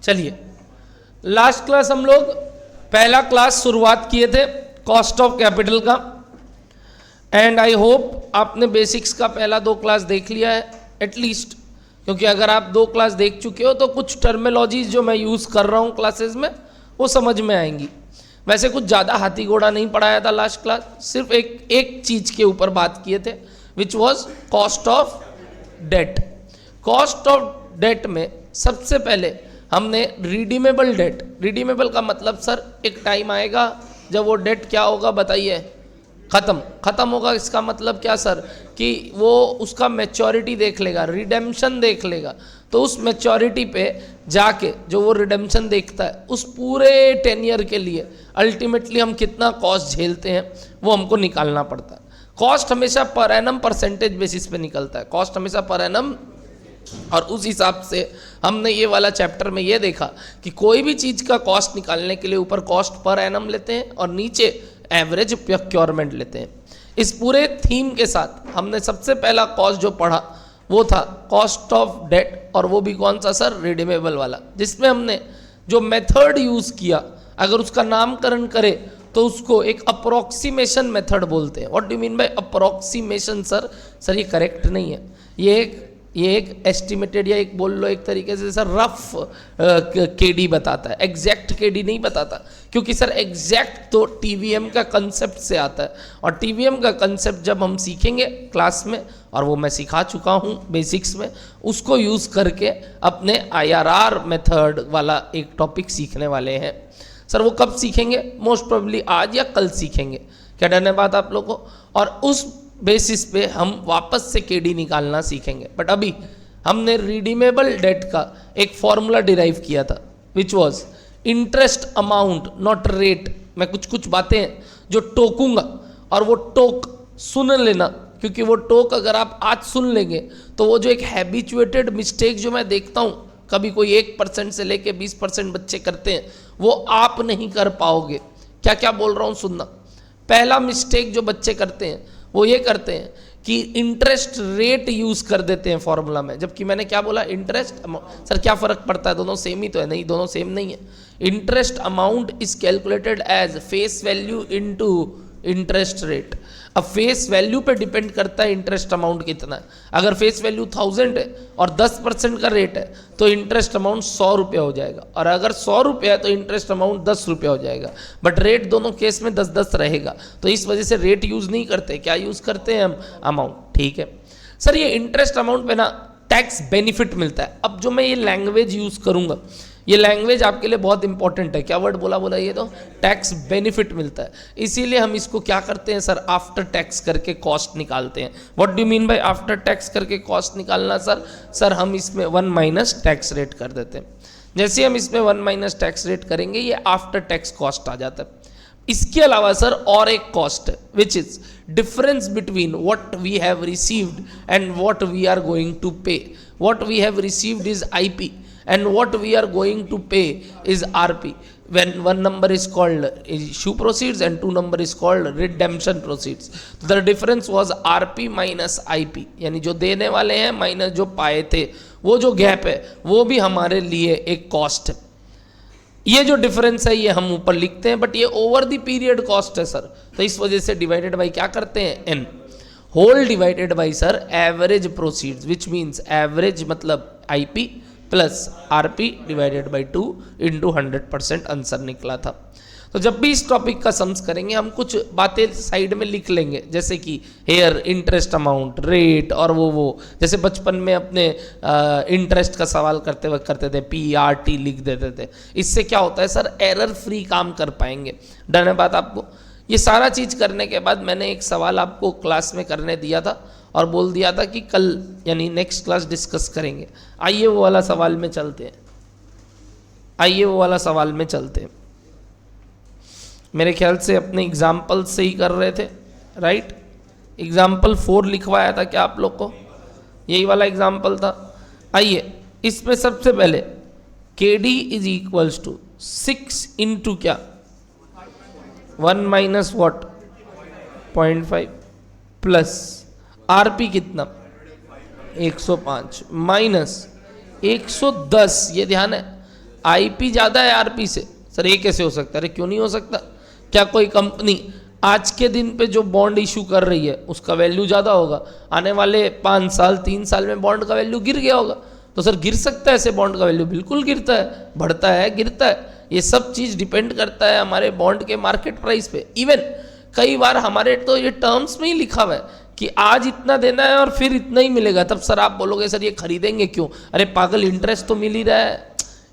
चलिए, last class हम लोग पहला क्लास शुरुआत किए थे कॉस्ट ऑफ कैपिटल का, एंड आई होप आपने बेसिक्स का पहला 2 क्लास देख लिया है एटलीस्ट, क्योंकि अगर आप 2 क्लास देख चुके हो तो कुछ टर्मिनोलॉजीज जो मैं यूज़ कर रहा हूँ क्लासेस में वो समझ में आएंगी। वैसे कुछ ज़्यादा हाथी घोड़ा नहीं पढ़ाया था लास्ट क्लास, सिर्फ एक चीज़ के ऊपर बात किए थे which was cost of debt. Cost of debt में सबसे पहले हमने रिडीमेबल डेट, रिडीमेबल का मतलब सर एक टाइम आएगा जब वो डेट क्या होगा बताइए, ख़त्म होगा। इसका मतलब क्या सर कि वो उसका मैच्योरिटी देख लेगा, रिडेम्पशन देख लेगा, तो उस मैच्योरिटी पे जाके जो वो रिडेम्पशन देखता है उस पूरे 10 ईयर के लिए अल्टीमेटली हम कितना कॉस्ट झेलते हैं वो हमको निकालना पड़ता है। कॉस्ट हमेशा पर एनम परसेंटेज बेसिस पे निकलता है, कॉस्ट हमेशा पर एनम, और उस हिसाब से हमने ये वाला चैप्टर में ये देखा कि कोई भी चीज़ का कॉस्ट निकालने के लिए ऊपर कॉस्ट पर एनम लेते हैं और नीचे एवरेज प्रोक्योरमेंट लेते हैं। इस पूरे थीम के साथ हमने सबसे पहला कॉस्ट जो पढ़ा वो था कॉस्ट ऑफ डेट, और वो भी कौन सा सर, रिडीमेबल वाला, जिसमें हमने जो मेथड यूज़ किया अगर उसका नामकरण करें तो उसको एक अप्रोक्सीमेशन मेथड बोलते हैं। What do mean by approximation sir? Sir ये करेक्ट नहीं है, ये एक एस्टिमेटेड या एक बोल लो एक तरीके से सर रफ केडी बताता है, एग्जैक्ट केडी नहीं बताता, क्योंकि सर एग्जैक्ट तो टीवीएम का कंसेप्ट से आता है, और टीवीएम का कंसेप्ट जब हम सीखेंगे क्लास में, और वो मैं सिखा चुका हूँ बेसिक्स में, उसको यूज़ करके अपने आईआरआर मेथड वाला एक टॉपिक सीखने वाले हैं। सर वो कब सीखेंगे? मोस्ट प्रोबेबली आज या कल सीखेंगे। क्या डर है बात आप लोगों को? और उस बेसिस पे हम वापस से केडी निकालना सीखेंगे। बट अभी हमने रिडीमेबल डेट का एक फॉर्मूला डिराइव किया था which was interest amount not rate. मैं कुछ बातें हैं जो टोकूंगा और वो टोक सुन लेना, क्योंकि वो टोक अगर आप आज सुन लेंगे तो वो जो एक हैबिचुएटेड मिस्टेक जो मैं देखता हूँ कभी कोई 1% से लेके 20% बच्चे करते हैं वो आप नहीं कर पाओगे। क्या क्या बोल रहा हूँ सुनना। पहला मिस्टेक जो बच्चे करते हैं वो ये करते हैं कि इंटरेस्ट रेट यूज़ कर देते हैं फॉर्मूला में, जबकि मैंने क्या बोला, इंटरेस्ट अमाउंट। सर क्या फ़र्क पड़ता है, दोनों सेम ही तो है? नहीं, दोनों सेम नहीं है। Interest amount is calculated as face value into interest rate. अब फेस वैल्यू पे डिपेंड करता है इंटरेस्ट अमाउंट कितना है। अगर फेस वैल्यू 1000 है और 10% का रेट है तो इंटरेस्ट अमाउंट 100 रुपया हो जाएगा, और अगर 100 रुपया है तो इंटरेस्ट अमाउंट 10 रुपया हो जाएगा। बट रेट दोनों केस में 10-10 रहेगा, तो इस वजह से रेट यूज़ नहीं करते। क्या यूज़ करते हैं हम? अमाउंट। ठीक है सर, ये इंटरेस्ट अमाउंट पे ना टैक्स बेनिफिट मिलता है। अब जो मैं ये लैंग्वेज यूज़ करूँगा, ये लैंग्वेज आपके लिए बहुत इंपॉर्टेंट है। क्या वर्ड बोला ये तो टैक्स बेनिफिट मिलता है, इसीलिए हम इसको क्या करते हैं सर, आफ्टर टैक्स करके कॉस्ट निकालते हैं। What do mean by after tax करके कॉस्ट निकालना सर हम इसमें 1 माइनस टैक्स रेट कर देते हैं। जैसे हम इसमें 1 माइनस टैक्स रेट करेंगे ये आफ्टर टैक्स कॉस्ट आ जाता है। इसके अलावा सर और एक कॉस्ट है which is difference between what we have received and what we are going to pay. What we have received is IP and what we are going to pay is RP. When one number is called issue proceeds and 2 number is called redemption proceeds. The difference was RP minus IP, यानी जो देने वाले हैं minus जो पाए थे, वो जो गैप है वो भी हमारे लिए एक कॉस्ट है। ये जो डिफरेंस है ये हम ऊपर लिखते हैं, बट ये ओवर द पीरियड कॉस्ट है सर, तो इस वजह से डिवाइडेड बाई क्या करते हैं, n whole divided by sir average proceeds, which means average मतलब IP plus RP divided by 2 into 100% answer निकला था। तो जब भी इस टॉपिक का सम्स करेंगे हम कुछ बातें साइड में लिख लेंगे, जैसे कि हेयर इंटरेस्ट अमाउंट, रेट, और वो जैसे बचपन में अपने इंटरेस्ट का सवाल करते वक्त करते थे PRT लिख देते थे। इससे क्या होता है सर, एरर फ्री काम कर पाएंगे। डन है बात आपको? ये सारा चीज़ करने के बाद मैंने एक सवाल आपको क्लास में करने दिया था और बोल दिया था कि कल यानी नेक्स्ट क्लास डिस्कस करेंगे। आइए वो वाला सवाल में चलते हैं, मेरे ख्याल से अपने एग्जाम्पल से ही कर रहे थे, राइट? एग्जाम्पल 4 लिखवाया था क्या आप लोग को? यही वाला एग्जाम्पल था। आइए इसमें सबसे पहले KD is equals to 6 into क्या, 1 माइनस वॉट 0.5 प्लस RP कितना 105 माइनस 110, ये ध्यान है आईपी ज़्यादा है आरपी से। सर ये कैसे हो सकता है? अरे क्यों नहीं हो सकता? क्या कोई कंपनी आज के दिन पे जो बॉन्ड इशू कर रही है उसका वैल्यू ज़्यादा होगा, आने वाले 5 साल 3 साल में बॉन्ड का वैल्यू गिर गया होगा, तो सर गिर सकता है ऐसे बॉन्ड का वैल्यू? बिल्कुल गिरता है, बढ़ता है, गिरता है। ये सब चीज़ डिपेंड करता है हमारे बॉन्ड के मार्केट प्राइस पे। इवन कई बार हमारे तो ये टर्म्स में ही लिखा हुआ है कि आज इतना देना है और फिर इतना ही मिलेगा। तब सर आप बोलोगे सर ये खरीदेंगे क्यों? अरे पागल, इंटरेस्ट तो मिल ही रहा है,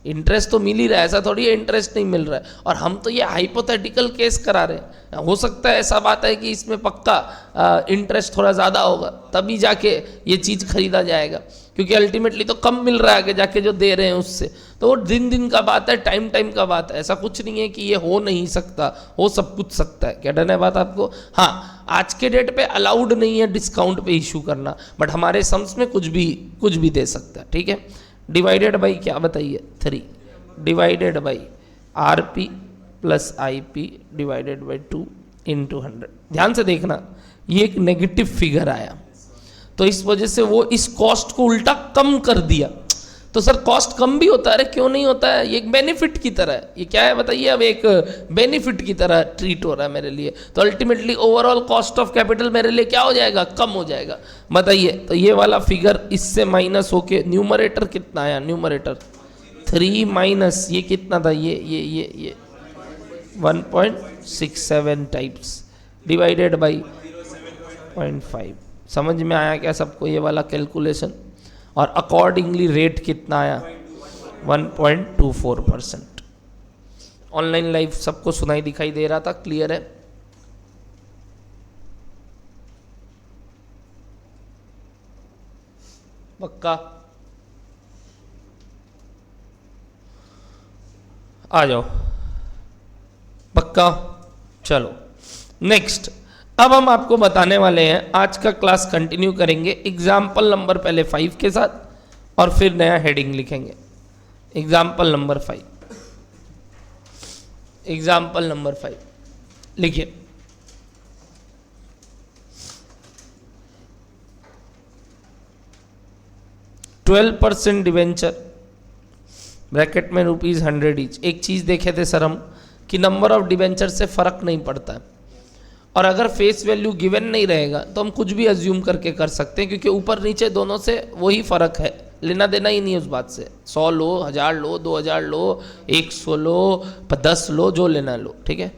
इंटरेस्ट तो मिल ही रहा है, ऐसा थोड़ी है इंटरेस्ट नहीं मिल रहा है। और हम तो ये हाइपोथेटिकल केस करा रहे हैं, हो सकता है ऐसा बात है कि इसमें पक्का इंटरेस्ट थोड़ा ज़्यादा होगा, तभी जाके ये चीज़ खरीदा जाएगा, क्योंकि अल्टीमेटली तो कम मिल रहा है आगे जाके जो दे रहे हैं उससे। तो वो दिन दिन का बात है, टाइम टाइम का बात है, ऐसा कुछ नहीं है कि ये हो नहीं सकता, हो सब कुछ सकता है। क्या डन है बात आपको? हाँ, आज के डेट पे अलाउड नहीं है डिस्काउंट पे इशू करना, बट हमारे सम्स में कुछ भी दे सकता है, ठीक है। डिवाइडेड बाई क्या बताइए? 3 divided by RP plus IP divided by 2 into 100। ध्यान से देखना, ये एक नेगेटिव फिगर आया, तो इस वजह से वो इस कॉस्ट को उल्टा कम कर दिया। तो सर कॉस्ट कम भी होता है? अरे क्यों नहीं होता है, ये एक बेनिफिट की तरह है। ये क्या है बताइए? अब एक बेनिफिट की तरह ट्रीट हो रहा है मेरे लिए, तो ultimately overall cost of capital मेरे लिए क्या हो जाएगा? कम हो जाएगा। बताइए, तो ये वाला फिगर इससे माइनस होके न्यूमरेटर कितना आया? न्यूमरेटर 3 माइनस ये कितना था? ये 1.67 टाइप्स डिवाइडेड बाई 0.5। समझ में आया क्या सबको ये वाला कैलकुलेशन? और अकॉर्डिंगली रेट कितना आया? 1.24%। ऑनलाइन लाइव सबको सुनाई दिखाई दे रहा था? क्लियर है? पक्का? आ जाओ, पक्का? चलो नेक्स्ट, अब हम आपको बताने वाले हैं, आज का क्लास कंटिन्यू करेंगे एग्जाम्पल नंबर पहले 5 के साथ और फिर नया हेडिंग लिखेंगे। एग्जाम्पल नंबर 5, एग्जाम्पल नंबर 5 लिखिए। %12 डिवेंचर ब्रैकेट में ₹100 ईच। एक चीज़ देखे थे सर हम कि नंबर ऑफ डिवेंचर से फ़र्क नहीं पड़ता है, और अगर फेस वैल्यू गिवन नहीं रहेगा तो हम कुछ भी अज्यूम करके कर सकते हैं, क्योंकि ऊपर नीचे दोनों से वही फ़र्क है, लेना देना ही नहीं है उस बात से। 100 लो, 1000 लो, 2000 लो, 100 लो, 10 लो, जो लेना लो, ठीक है।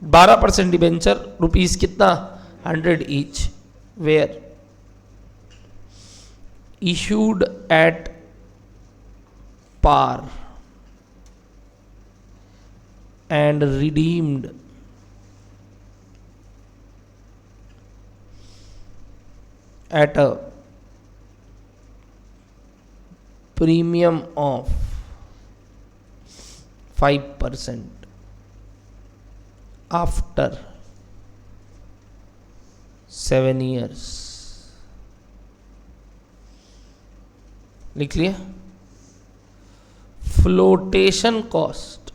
12% डिवेंचर रुपीज़ कितना? 100 each, were issued at par and redeemed at a premium of 5% after 7 years। लिख लिया? फ्लोटेशन कॉस्ट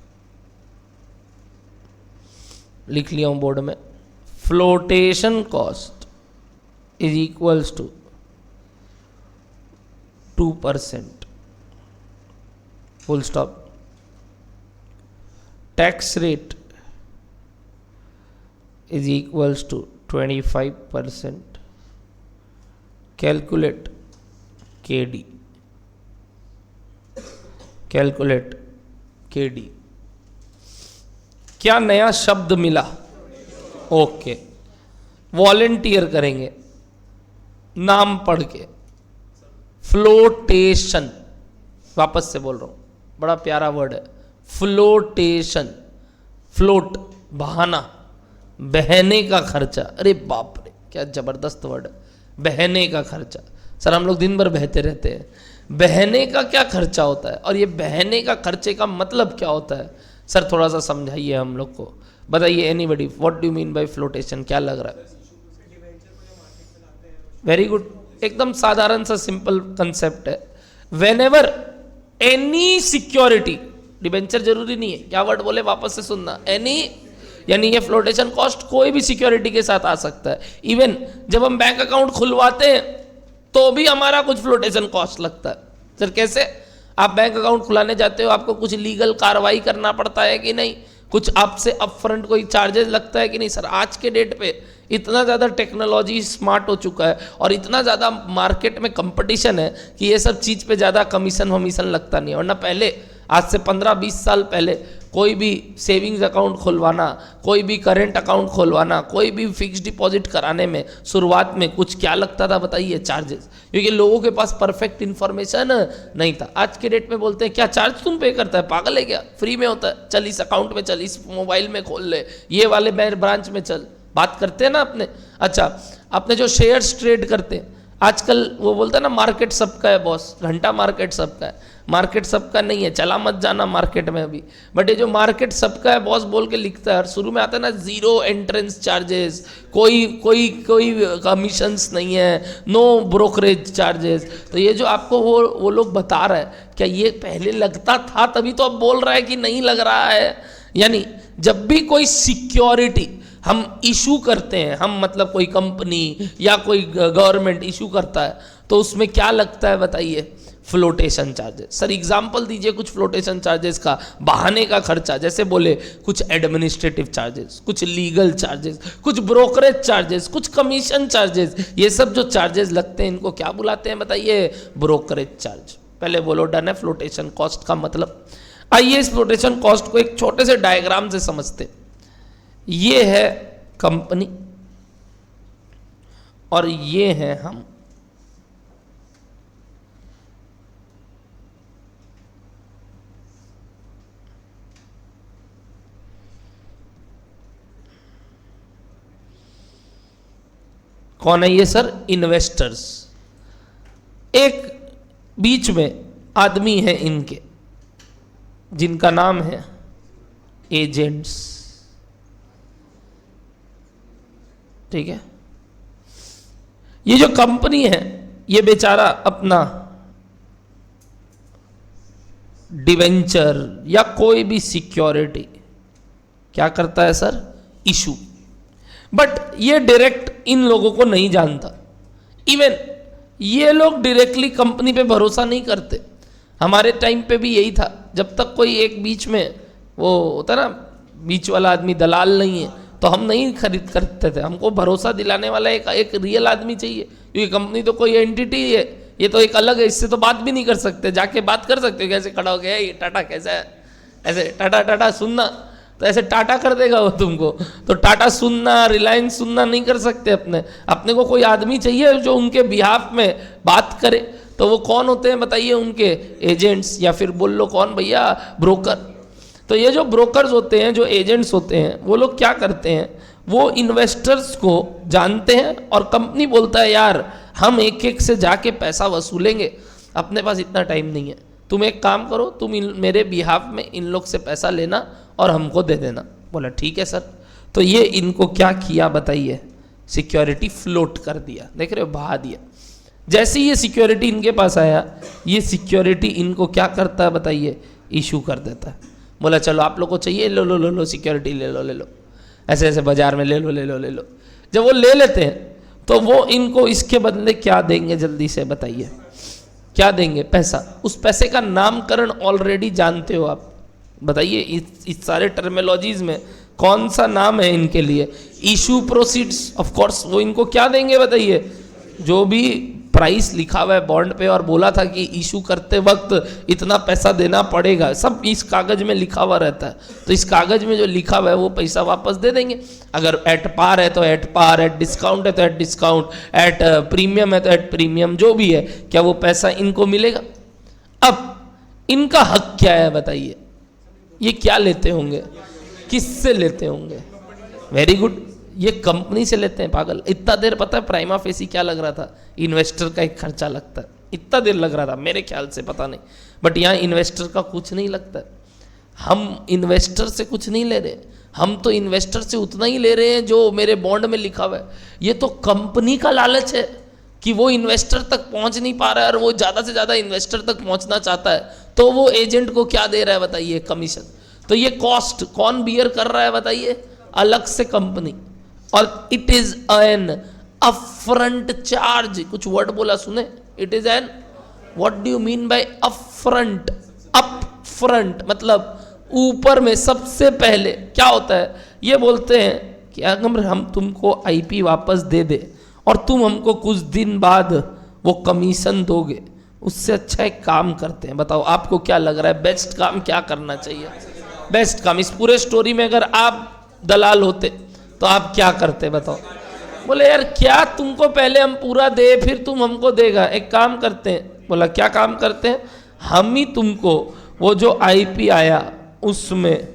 लिख लिया हूं बोर्ड में। Flotation cost is equals to 2%, full stop. Tax rate is equals to 25%। Calculate KD, calculate KD। क्या नया शब्द मिला? ओके, वॉलेंटियर करेंगे नाम पढ़ के। फ्लोटेशन, वापस से बोल रहा हूं, बड़ा प्यारा वर्ड है फ्लोटेशन। फ्लोट, बहाना, बहने का खर्चा। अरे बाप रे, क्या जबरदस्त वर्ड है, बहने का खर्चा। सर हम लोग दिन भर बहते रहते हैं, बहने का क्या खर्चा होता है, और ये बहने का खर्चे का मतलब क्या होता है? सर थोड़ा सा समझाइए हम लोग को, बताइए। Anybody, what do mean by flotation? क्या लग रहा है? वेरी गुड, एकदम साधारण सा सिंपल कंसेप्ट है। व्हेनेवर एनी सिक्योरिटी, डिबेंचर जरूरी नहीं है, क्या वर्ड बोले वापस से सुनना, एनी, यानी ये फ्लोटेशन कॉस्ट कोई भी सिक्योरिटी के साथ आ सकता है। इवन जब हम बैंक अकाउंट खुलवाते हैं तो भी हमारा कुछ फ्लोटेशन कॉस्ट लगता है। सर कैसे? आप बैंक अकाउंट खुलाने जाते हो, आपको कुछ लीगल कार्रवाई करना पड़ता है कि नहीं, कुछ आपसे अपफ्रंट कोई चार्जेस लगता है कि नहीं। सर आज के डेट पे इतना ज़्यादा टेक्नोलॉजी स्मार्ट हो चुका है और इतना ज़्यादा मार्केट में कंपटीशन है कि ये सब चीज़ पे ज़्यादा कमीशन वमीशन लगता नहीं है। वरना पहले आज से 15-20 साल पहले कोई भी सेविंग्स अकाउंट खुलवाना, कोई भी करेंट अकाउंट खुलवाना, कोई भी फिक्स डिपॉजिट कराने में शुरुआत में कुछ क्या लगता था बताइए, चार्जेस, क्योंकि लोगों के पास परफेक्ट इन्फॉर्मेशन नहीं था। आज के डेट में बोलते हैं क्या चार्ज तुम पे करता है, पागल है क्या, फ्री में होता है, चल इस अकाउंट में चल, इस मोबाइल में खोल ले, ये वाले बैंक ब्रांच में चल, बात करते हैं ना अपने। अच्छा, अपने जो शेयर्स ट्रेड करते हैं आजकल, वो बोलते हैं ना मार्केट सबका है बॉस, घंटा मार्केट सबका है। मार्केट सबका नहीं है, चला मत जाना मार्केट में अभी। बट ये जो मार्केट सबका है बॉस बोल के लिखता है और शुरू में आता है ना जीरो एंट्रेंस चार्जेस, कोई कोई कोई कमीशंस नहीं है, नो ब्रोकरेज चार्जेस। तो ये जो आपको वो लोग बता रहा है, क्या ये पहले लगता था तभी तो अब बोल रहा है कि नहीं लग रहा है? यानी जब भी कोई सिक्योरिटी हम इशू करते हैं, हम मतलब कोई कंपनी या कोई गवर्नमेंट इशू करता है तो उसमें क्या लगता है बताइए, फ्लोटेशन चार्जेस। सर एग्जांपल दीजिए कुछ फ्लोटेशन चार्जेस का, बहाने का खर्चा, जैसे बोले कुछ एडमिनिस्ट्रेटिव चार्जेस, कुछ लीगल चार्जेस, कुछ ब्रोकरेज चार्जेस, कुछ कमीशन चार्जेस, ये सब जो चार्जेस लगते हैं इनको क्या बुलाते हैं बताइए, ब्रोकरेज चार्ज। पहले बोलो डन है फ्लोटेशन कॉस्ट का मतलब। आइए इस फ्लोटेशन कॉस्ट को एक छोटे से डायग्राम से समझते। ये है कंपनी और ये है हम। कौन है ये सर? इन्वेस्टर्स। एक बीच में आदमी है इनके जिनका नाम है एजेंट्स, ठीक है। ये जो कंपनी है ये बेचारा अपना डिवेंचर या कोई भी सिक्योरिटी क्या करता है सर, इशू। बट ये डायरेक्ट इन लोगों को नहीं जानता, इवन ये लोग डायरेक्टली कंपनी पे भरोसा नहीं करते। हमारे टाइम पे भी यही था, जब तक कोई एक बीच में वो होता ना बीच वाला आदमी, दलाल नहीं है, तो हम नहीं खरीद करते थे। हमको भरोसा दिलाने वाला एक रियल आदमी चाहिए, क्योंकि कंपनी तो कोई एंटिटी है, ये तो एक अलग है, इससे तो बात भी नहीं कर सकते। जाके बात कर सकते हो कैसे खड़ा हो गया ये टाटा कैसा है, ऐसे टाटा टाटा सुनना, तो ऐसे टाटा कर देगा वो तुमको। तो टाटा सुनना, रिलायंस सुनना नहीं कर सकते। अपने को कोई आदमी चाहिए जो उनके बिहाफ में बात करे। तो वो कौन होते हैं बताइए, उनके एजेंट्स, या फिर बोल लो कौन भैया, ब्रोकर। तो ये जो ब्रोकर्स होते हैं, जो एजेंट्स होते हैं, वो लोग क्या करते हैं, वो इन्वेस्टर्स को जानते हैं और कंपनी बोलता है यार हम एक एक से जाके पैसा वसूलेंगे, अपने पास इतना टाइम नहीं है, तुम एक काम करो, तुम मेरे बिहाफ में इन लोग से पैसा लेना और हमको दे देना। बोला ठीक है सर। तो ये इनको क्या किया बताइए, सिक्योरिटी फ्लोट कर दिया, देख रहे हो, बहा दिया। जैसे ही ये सिक्योरिटी इनके पास आया, ये सिक्योरिटी इनको क्या करता है बताइए, इशू कर देता है। बोला चलो आप लोग को चाहिए, लो लो लो लो सिक्योरिटी ले लो ले लो, ऐसे ऐसे बाजार में ले लो ले लो ले लो। जब वो ले लेते हैं तो वो इनको इसके बदले क्या देंगे, जल्दी से बताइए, क्या देंगे, पैसा। उस पैसे का नामकरण ऑलरेडी जानते हो आप, बताइए इस सारे टर्मिनोलॉजीज में कौन सा नाम है इनके लिए, इशू प्रोसीड्स। ऑफ कोर्स वो इनको क्या देंगे बताइए, जो भी प्राइस लिखा हुआ है बॉन्ड पे और बोला था कि इशू करते वक्त इतना पैसा देना पड़ेगा, सब इस कागज में लिखा हुआ रहता है। तो इस कागज में जो लिखा हुआ है वो पैसा वापस दे देंगे। अगर एट पार है तो एट पार, एट डिस्काउंट है तो एट डिस्काउंट, एट प्रीमियम है तो एट प्रीमियम, जो भी है, क्या वो पैसा इनको मिलेगा। अब इनका हक क्या है बताइए, ये क्या लेते होंगे, किससे लेते होंगे? वेरी गुड, ये कंपनी से लेते हैं। पागल, इतना देर पता है प्राइमा फेसी क्या लग रहा था, इन्वेस्टर का एक खर्चा लगता है, इतना देर लग रहा था मेरे ख्याल से, पता नहीं, बट यहाँ इन्वेस्टर का कुछ नहीं लगता। हम इन्वेस्टर से कुछ नहीं ले रहे, हम तो इन्वेस्टर से उतना ही ले रहे हैं जो मेरे बॉन्ड में लिखा हुआ है। ये तो कंपनी का लालच है कि वो इन्वेस्टर तक पहुंच नहीं पा रहा है और वो ज़्यादा से ज़्यादा इन्वेस्टर तक पहुंचना चाहता है, तो वो एजेंट को क्या दे रहा है बताइए, कमीशन। तो ये कॉस्ट कौन बियर कर रहा है बताइए, अलग से कंपनी। और it is an upfront charge, कुछ वर्ड बोला सुने, it is an what do you mean by upfront? Upfront मतलब ऊपर में, सबसे पहले। क्या होता है? ये बोलते हैं कि अगर हम तुमको आईपी वापस दे दे और तुम हमको कुछ दिन बाद वो कमीशन दोगे, उससे अच्छा एक काम करते हैं। बताओ आपको क्या लग रहा है बेस्ट काम क्या करना चाहिए? बेस्ट काम इस पूरे स्टोरी में अगर आप दलाल होते तो आप क्या करते बताओ? बोले यार क्या तुमको पहले हम पूरा दे फिर तुम हमको देगा, एक काम करते हैं। बोला क्या काम करते हैं? हम ही तुमको वो जो आईपी आया उसमें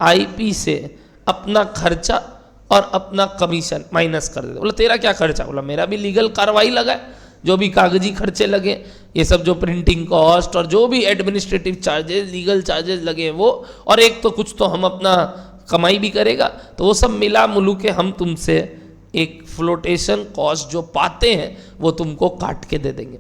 आईपी से अपना खर्चा और अपना कमीशन माइनस कर देते। बोला तेरा क्या खर्चा? बोला मेरा भी लीगल कार्रवाई लगा है, जो भी कागजी खर्चे लगे, ये सब जो प्रिंटिंग कॉस्ट और जो भी एडमिनिस्ट्रेटिव चार्जेस, लीगल चार्जेस लगे वो, और एक तो कुछ तो हम अपना कमाई भी करेगा, तो वो सब मिला मुलू के हम तुमसे एक फ्लोटेशन कॉस्ट जो पाते हैं वो तुमको काट के दे देंगे।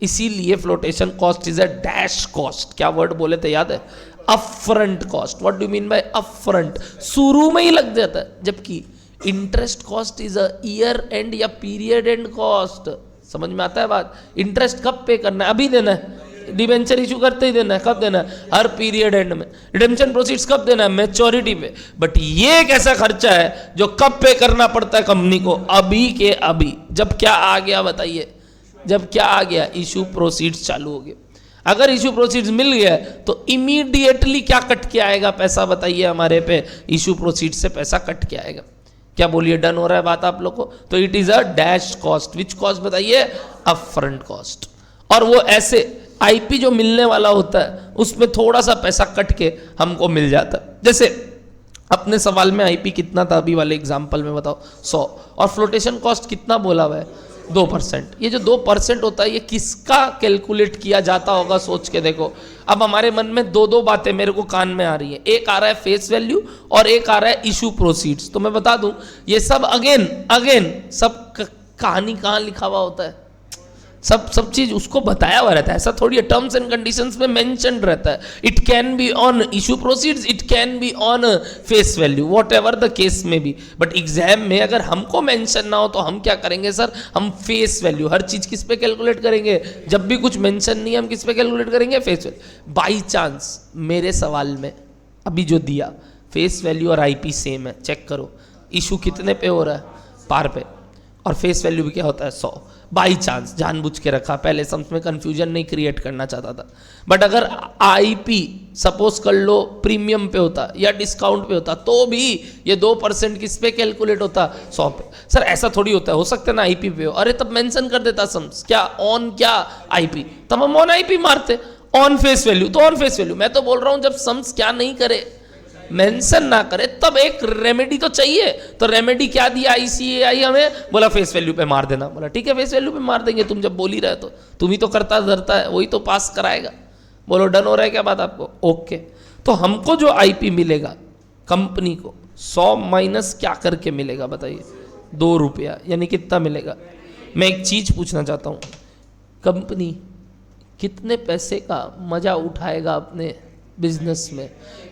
इसीलिए flotation cost is a dash cost. क्या वर्ड बोले थे याद है? Upfront cost. What do mean by upfront? शुरू में ही लग जाता है, जबकि interest cost is a year and या पीरियड एंड कॉस्ट। समझ में आता है बात? इंटरेस्ट कब पे करना है? अभी देना है, डिबेंचर इशू करते ही देना है। कब देना है? हर पीरियड एंड में। रिडेम्पशन प्रोसीड्स कब देना है? मैच्योरिटी पे। बट ये एक ऐसा खर्चा है जो कब पे करना पड़ता है कंपनी को? अभी के अभी। जब क्या आ गया बताइए? जब क्या आ गया? इशू प्रोसीड्स चालू हो गए। अगर इशू प्रोसीड्स मिल गया तो इमीडिएटली क्या कट के आएगा पैसा बताइए हमारे पे? इशू प्रोसीड्स से पैसा कट के आएगा। क्या बोलिए? डन हो रहा है बात आप लोग को? तो it is a dash cost. Which cost बताइए? Upfront cost. और वो ऐसे आईपी जो मिलने वाला होता है उसमें थोड़ा सा पैसा कट के हमको मिल जाता है। जैसे अपने सवाल में आईपी कितना था अभी वाले एग्जांपल में बताओ? 100। और फ्लोटेशन कॉस्ट कितना बोला हुआ है? 2%। ये जो 2% होता है ये किसका कैलकुलेट किया जाता होगा? सोच के देखो। अब हमारे मन में दो बातें मेरे को कान में आ रही है। एक आ रहा है फेस वैल्यू और एक आ रहा है इशू प्रोसीड्स। तो मैं बता दूं ये सब अगेन सब कहानी कहाँ लिखा हुआ होता है? सब चीज उसको बताया हुआ रहता है। ऐसा थोड़ी है, टर्म्स एंड कंडीशंस में मेंशन रहता है। It can be on issue proceeds, it can be on face value, what ever the case में भी। बट एग्जाम में अगर हमको मेंशन ना हो तो हम क्या करेंगे सर? हम फेस वैल्यू, हर चीज किस पे कैलकुलेट करेंगे? जब भी कुछ मेंशन नहीं है हम किस पे कैलकुलेट करेंगे? Face value. बाई चांस मेरे सवाल में अभी जो दिया फेस वैल्यू और आईपी सेम है, चेक करो। इशू कितने पे हो रहा है? पार पे। और फेस वैल्यू भी क्या होता है? 100। बाई चांस जानबूझ के रखा, पहले समझ में कंफ्यूजन नहीं क्रिएट करना चाहता था। बट अगर आईपी सपोज कर लो प्रीमियम पे होता या डिस्काउंट पे होता तो भी ये 2% किस पे कैलकुलेट होता? 100 पे। सर ऐसा थोड़ी होता है, हो सकता है ना आईपी पे हो। अरे तब मेंशन कर देता सम्स, क्या ऑन क्या आईपी, तब हम ऑन आईपी मारते। ऑन फेस वैल्यू तो ऑन फेस वैल्यू। मैं तो बोल रहा हूं जब सम्स क्या नहीं करे, मेंशन ना करे, तब एक रेमेडी तो चाहिए। तो रेमेडी क्या दिया आईसीएआई हमें? बोला फेस वैल्यू पे मार देना। बोला ठीक है फेस वैल्यू पे मार देंगे, तुम जब बोल ही रहे तो तुम ही तो करता धरता है, वही तो पास कराएगा। बोलो डन हो रहा है क्या बात आपको? ओके। तो हमको जो आईपी मिलेगा कंपनी को 100 माइनस क्या करके मिलेगा बताइए? 2 रुपया, यानी कितना मिलेगा? मैं एक चीज पूछना चाहता हूं, कंपनी कितने पैसे का मजा उठाएगा अपने बिजनेस में?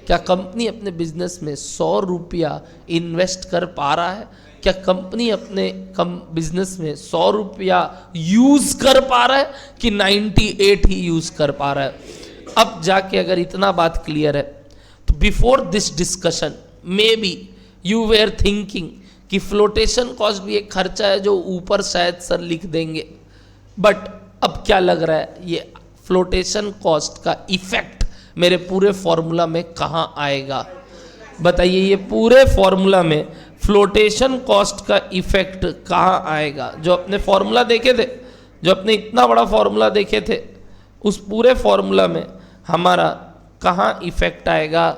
क्या कंपनी अपने बिजनेस में 100 रुपया इन्वेस्ट कर पा रहा है? क्या कंपनी अपने बिजनेस में 100 रुपया यूज कर पा रहा है कि 98 ही यूज कर पा रहा है? अब जाके अगर इतना बात क्लियर है तो before this discussion may be you were thinking कि फ्लोटेशन कॉस्ट भी एक खर्चा है जो ऊपर शायद सर लिख देंगे। बट अब क्या लग रहा है, ये फ्लोटेशन कॉस्ट का इफेक्ट मेरे पूरे फॉर्मूला में कहाँ आएगा बताइए? ये पूरे फॉर्मूला में फ्लोटेशन कॉस्ट का इफेक्ट कहाँ आएगा? जो अपने फॉर्मूला देखे थे, जो अपने इतना बड़ा फॉर्मूला देखे थे, उस पूरे फॉर्मूला में हमारा कहाँ इफेक्ट आएगा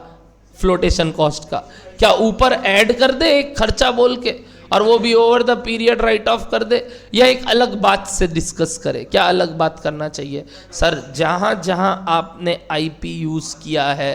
फ्लोटेशन कॉस्ट का? क्या ऊपर ऐड कर दे एक खर्चा बोल के और वो भी over the period right of कर दे, या एक अलग बात से डिस्कस करें? क्या अलग बात करना चाहिए? सर जहाँ जहाँ आपने आईपी यूज़ किया है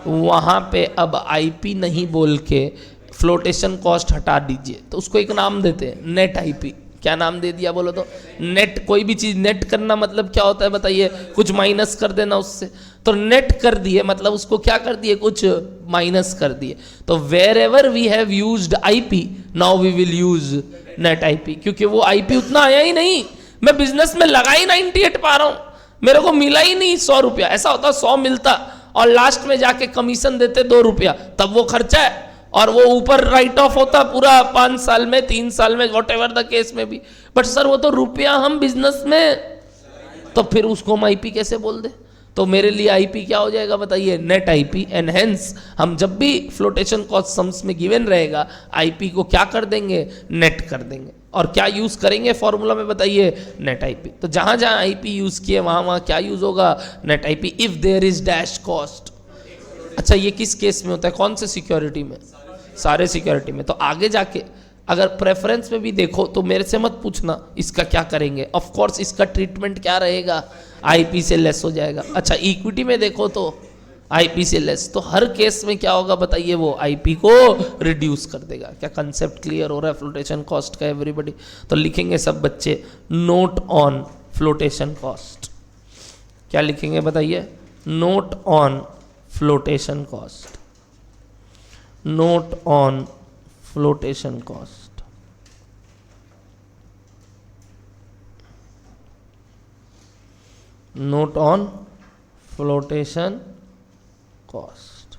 वहाँ पे अब आईपी नहीं बोल के फ्लोटेशन कॉस्ट हटा दीजिए। तो उसको एक नाम देते हैं, नेट आईपी। क्या नाम दे दिया बोलो तो? नेट। कोई भी चीज़ नेट करना मतलब क्या होता है बताइए? कुछ माइनस कर देना उससे। तो नेट कर दिए मतलब उसको क्या कर दिए? कुछ माइनस कर दिए। तो wherever we have used IP now we will use net IP, क्योंकि वो आईपी उतना आया ही नहीं। मैं बिजनेस में लगा ही 98 पा रहा हूँ। मेरे को मिला ही नहीं 100 रुपया। ऐसा होता 100 मिलता और लास्ट में जाके कमीशन देते 2 रुपया, तब वो खर्चा है और वो ऊपर राइट ऑफ होता पूरा 5 साल में, 3 साल में, वॉट एवर द केस में भी। बट सर वो तो रुपया हम बिजनेस में, तो फिर उसको हम आईपी कैसे बोल दे? तो मेरे लिए आईपी क्या हो जाएगा बताइए? Net IP. एंड हेंस हम जब भी फ्लोटेशन कॉस्ट सम्स में गिवन रहेगा आईपी को क्या कर देंगे? नेट कर देंगे। और क्या यूज करेंगे फॉर्मूला में बताइए? Net IP. तो जहां जहां आईपी यूज किए वहां वहां क्या यूज होगा? Net IP. If there is dash cost. अच्छा ये किस केस में होता है? कौन से सिक्योरिटी में? सारे सिक्योरिटी में। तो आगे जाके अगर प्रेफरेंस में भी देखो तो मेरे से मत पूछना इसका क्या करेंगे, ऑफ कोर्स इसका ट्रीटमेंट क्या रहेगा? आईपी से लेस हो जाएगा। अच्छा इक्विटी में देखो तो आईपी से लेस, तो हर केस में क्या होगा बताइए? वो आईपी को रिड्यूस कर देगा। क्या कंसेप्ट क्लियर हो रहा है फ्लोटेशन कॉस्ट का एवरीबॉडी? तो लिखेंगे सब बच्चे नोट ऑन फ्लोटेशन कॉस्ट। क्या लिखेंगे बताइए? Note on flotation cost. Note on flotation cost. Note on flotation cost.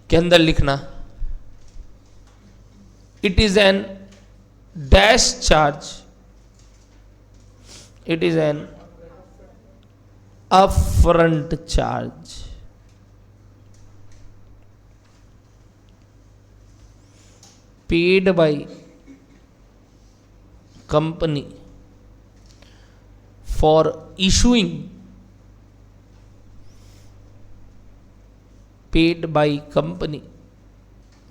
के अंदर लिखना it is an dash charge, it is an upfront charge paid by company for issuing, paid by company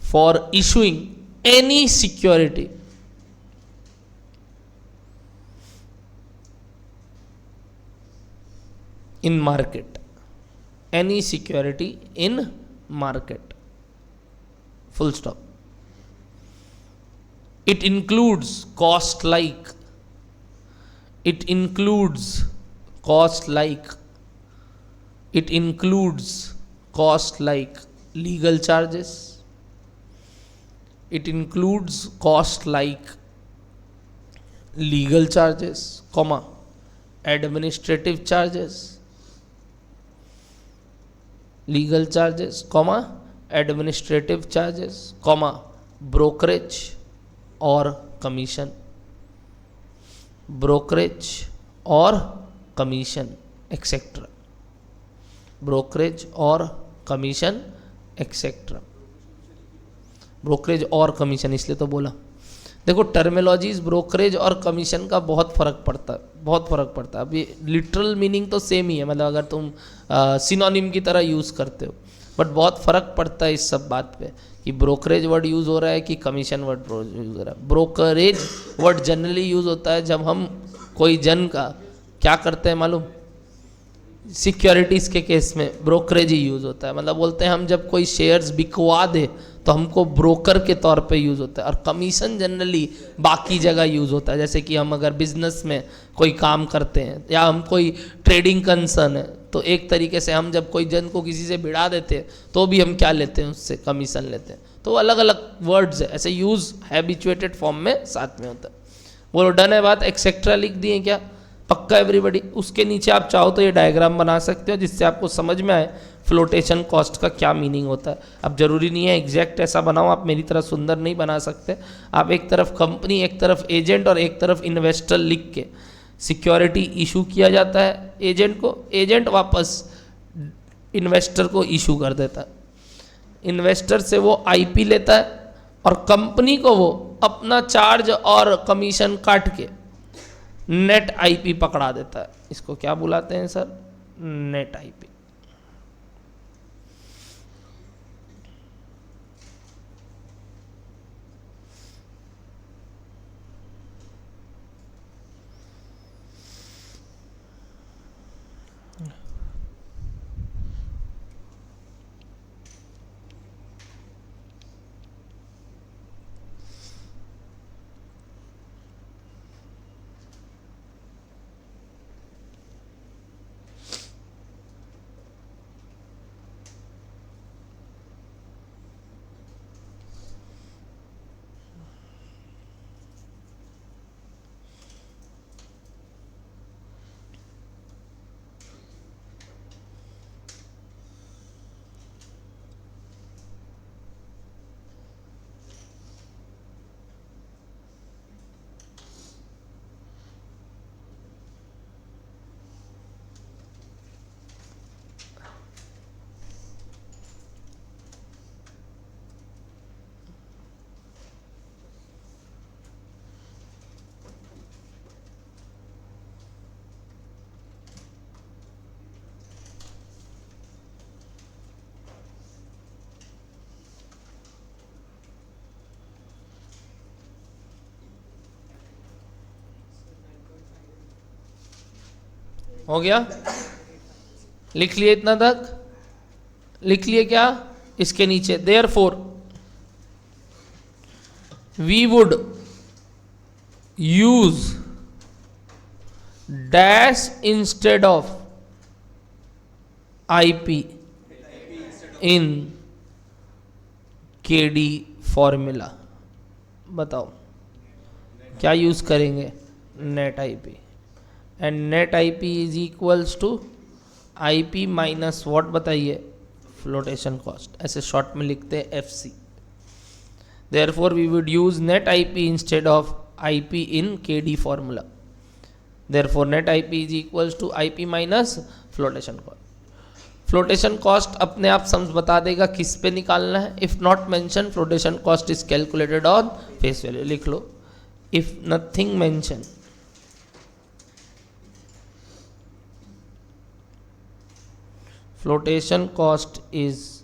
for issuing any security in market, any security in market, full stop. It includes cost like, it includes cost like, it includes cost like legal charges, it includes cost like legal charges, comma administrative charges, legal charges, comma administrative charges, comma brokerage और commission, brokerage और commission etcetera, brokerage और commission etcetera, brokerage और commission इसलिए तो बोला। देखो terminologies brokerage और commission का बहुत फर्क पड़ता है, बहुत फर्क पड़ता है। अभी लिटरल मीनिंग तो सेम ही है, मतलब अगर तुम सिनोनिम की तरह यूज़ करते हो, बट बहुत फ़र्क पड़ता है इस सब बात पे कि ब्रोकरेज वर्ड यूज़ हो रहा है कि कमीशन वर्ड यूज़ हो रहा है। ब्रोकरेज वर्ड जनरली यूज़ होता है जब हम कोई जन का क्या करते हैं मालूम? सिक्योरिटीज़ के केस में ब्रोकरेज ही यूज़ होता है। मतलब बोलते हैं हम जब कोई शेयर्स बिकवा दे तो हमको ब्रोकर के तौर पे यूज़ होता है, और कमीशन जनरली बाकी जगह यूज़ होता है। जैसे कि हम अगर बिजनेस में कोई काम करते हैं या हम कोई ट्रेडिंग कंसर्न है, तो एक तरीके से हम जब कोई जन को किसी से भिड़ा देते हैं तो भी हम क्या लेते हैं? उससे कमीशन लेते हैं। तो अलग अलग वर्ड्स है, ऐसे यूज़ हैबिचुएटेड फॉर्म में साथ में होता है। वो डन है बात, एक्सेट्रा लिख दिए क्या? पक्का एवरीबॉडी? उसके नीचे आप चाहो तो ये डायग्राम बना सकते हो जिससे आपको समझ में आए फ्लोटेशन कॉस्ट का क्या मीनिंग होता है। अब जरूरी नहीं है एग्जैक्ट ऐसा बनाओ, आप मेरी तरह सुंदर नहीं बना सकते। आप एक तरफ कंपनी, एक तरफ एजेंट और एक तरफ इन्वेस्टर लिख के सिक्योरिटी इशू किया जाता है एजेंट को, एजेंट वापस इन्वेस्टर को इशू कर देता है, इन्वेस्टर से वो आईपी लेता है और कंपनी को वो अपना चार्ज और कमीशन काट के नेट आईपी पकड़ा देता है। इसको क्या बुलाते हैं सर? Net IP. हो गया? लिख लिए इतना तक? लिख लिए क्या? इसके नीचे therefore we would use dash instead of IP in KD formula. बताओ क्या यूज करेंगे? Net IP. And net IP is equals to IP minus what बताइए? Flotation cost. ऐसे शॉर्ट में लिखते हैं FC. Therefore we would use net IP instead of IP in KD formula. Therefore net IP is equals to IP minus flotation cost. Flotation cost अपने आप सम्स बता देगा किस पे निकालना है। If not mention flotation cost is calculated on face value. लिख लो, if nothing mention flotation cost is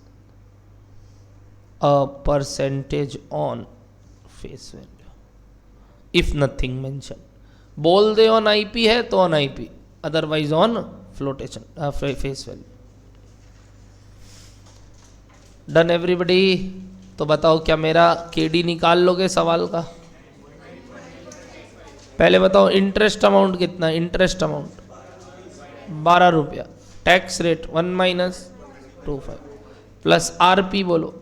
a percentage on face value. If nothing mention, बोल दे ऑन आईपी है तो on IP, otherwise on flotation face value. Done everybody? तो बताओ क्या मेरा केडी निकाल लोगे सवाल का? पहले बताओ इंटरेस्ट अमाउंट कितना? इंटरेस्ट अमाउंट 12 रुपया। टैक्स रेट 1-25 प्लस आरपी बोलो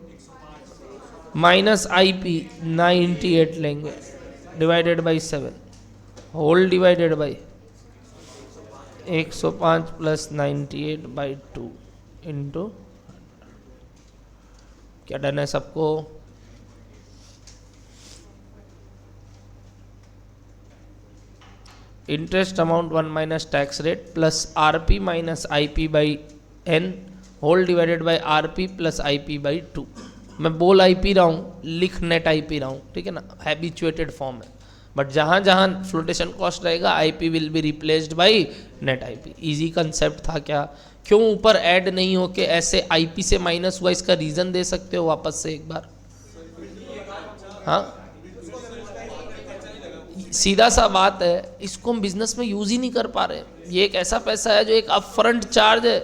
माइनस आईपी 98 लेंगे divided by 7 whole divided by 105 plus 98/2 into. क्या डन है सबको? Interest amount 1 minus tax rate plus RP minus IP by N whole divided by RP plus IP by 2। मैं बोल IP रहा हूँ, लिख नेट आईपी रहा हूँ, ठीक है ना? हैबिचुएटेड फॉर्म है, बट जहाँ जहाँ फ्लोटेशन कॉस्ट रहेगा IP will be replaced by net IP. Easy concept था क्या? क्यों ऊपर ऐड नहीं होके ऐसे आईपी से माइनस हुआ? इसका रीजन दे सकते हो वापस से एक बार? हाँ, सीधा सा बात है, इसको हम बिजनेस में यूज ही नहीं कर पा रहे। ये एक ऐसा पैसा है जो एक अपफ्रंट चार्ज है,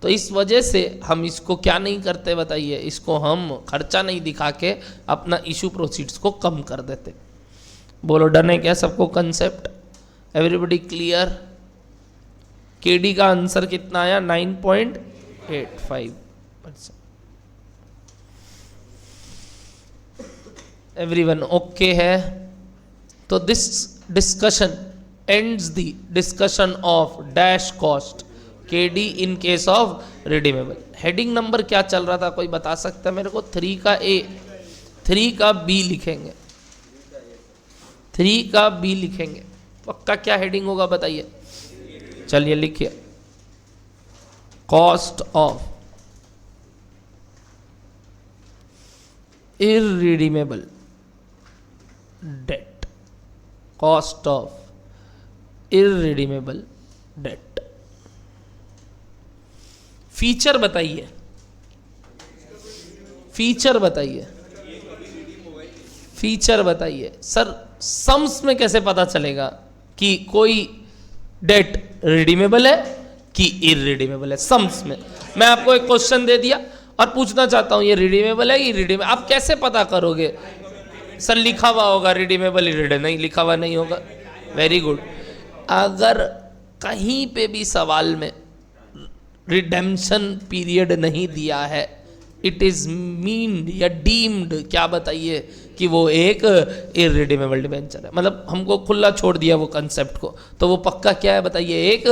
तो इस वजह से हम इसको क्या नहीं करते बताइए? इसको हम खर्चा नहीं दिखा के अपना इशू प्रोसीड्स को कम कर देते। बोलो डन है क्या सबको कंसेप्ट? Everybody clear? केडी का आंसर कितना आया? 9.85%। एवरीवन ओके है? तो this discussion ends the discussion of dash cost KD in case of redeemable. Heading number क्या चल रहा था कोई बता सकता है मेरे को? 3 का ए, 3 का बी लिखेंगे, 3 का बी लिखेंगे। पक्का क्या हेडिंग होगा बताइए? चलिए लिखिए, cost of irredeemable debt. Cost of irredeemable debt. Feature बताइए, फीचर बताइए, फीचर बताइए। सर सम्स में कैसे पता चलेगा कि कोई डेट रिडीमेबल है कि इररिडीमेबल है? सम्स में मैं आपको एक क्वेश्चन दे दिया और पूछना चाहता हूं ये रिडीमेबल है कि इररिडीमेबल, आप कैसे पता करोगे? सर लिखा हुआ होगा रिडीमेबल, इररिडीमेबल। नहीं, लिखा हुआ नहीं होगा। Very good. अगर कहीं पे भी सवाल में रिडेम्पशन पीरियड नहीं दिया है, इट इज मीन्ड या डीम्ड, क्या बताइए, कि वो एक इररिडीमेबल डिबेंचर है। मतलब हमको खुला छोड़ दिया वो कंसेप्ट को, तो वो पक्का क्या है बताइए? एक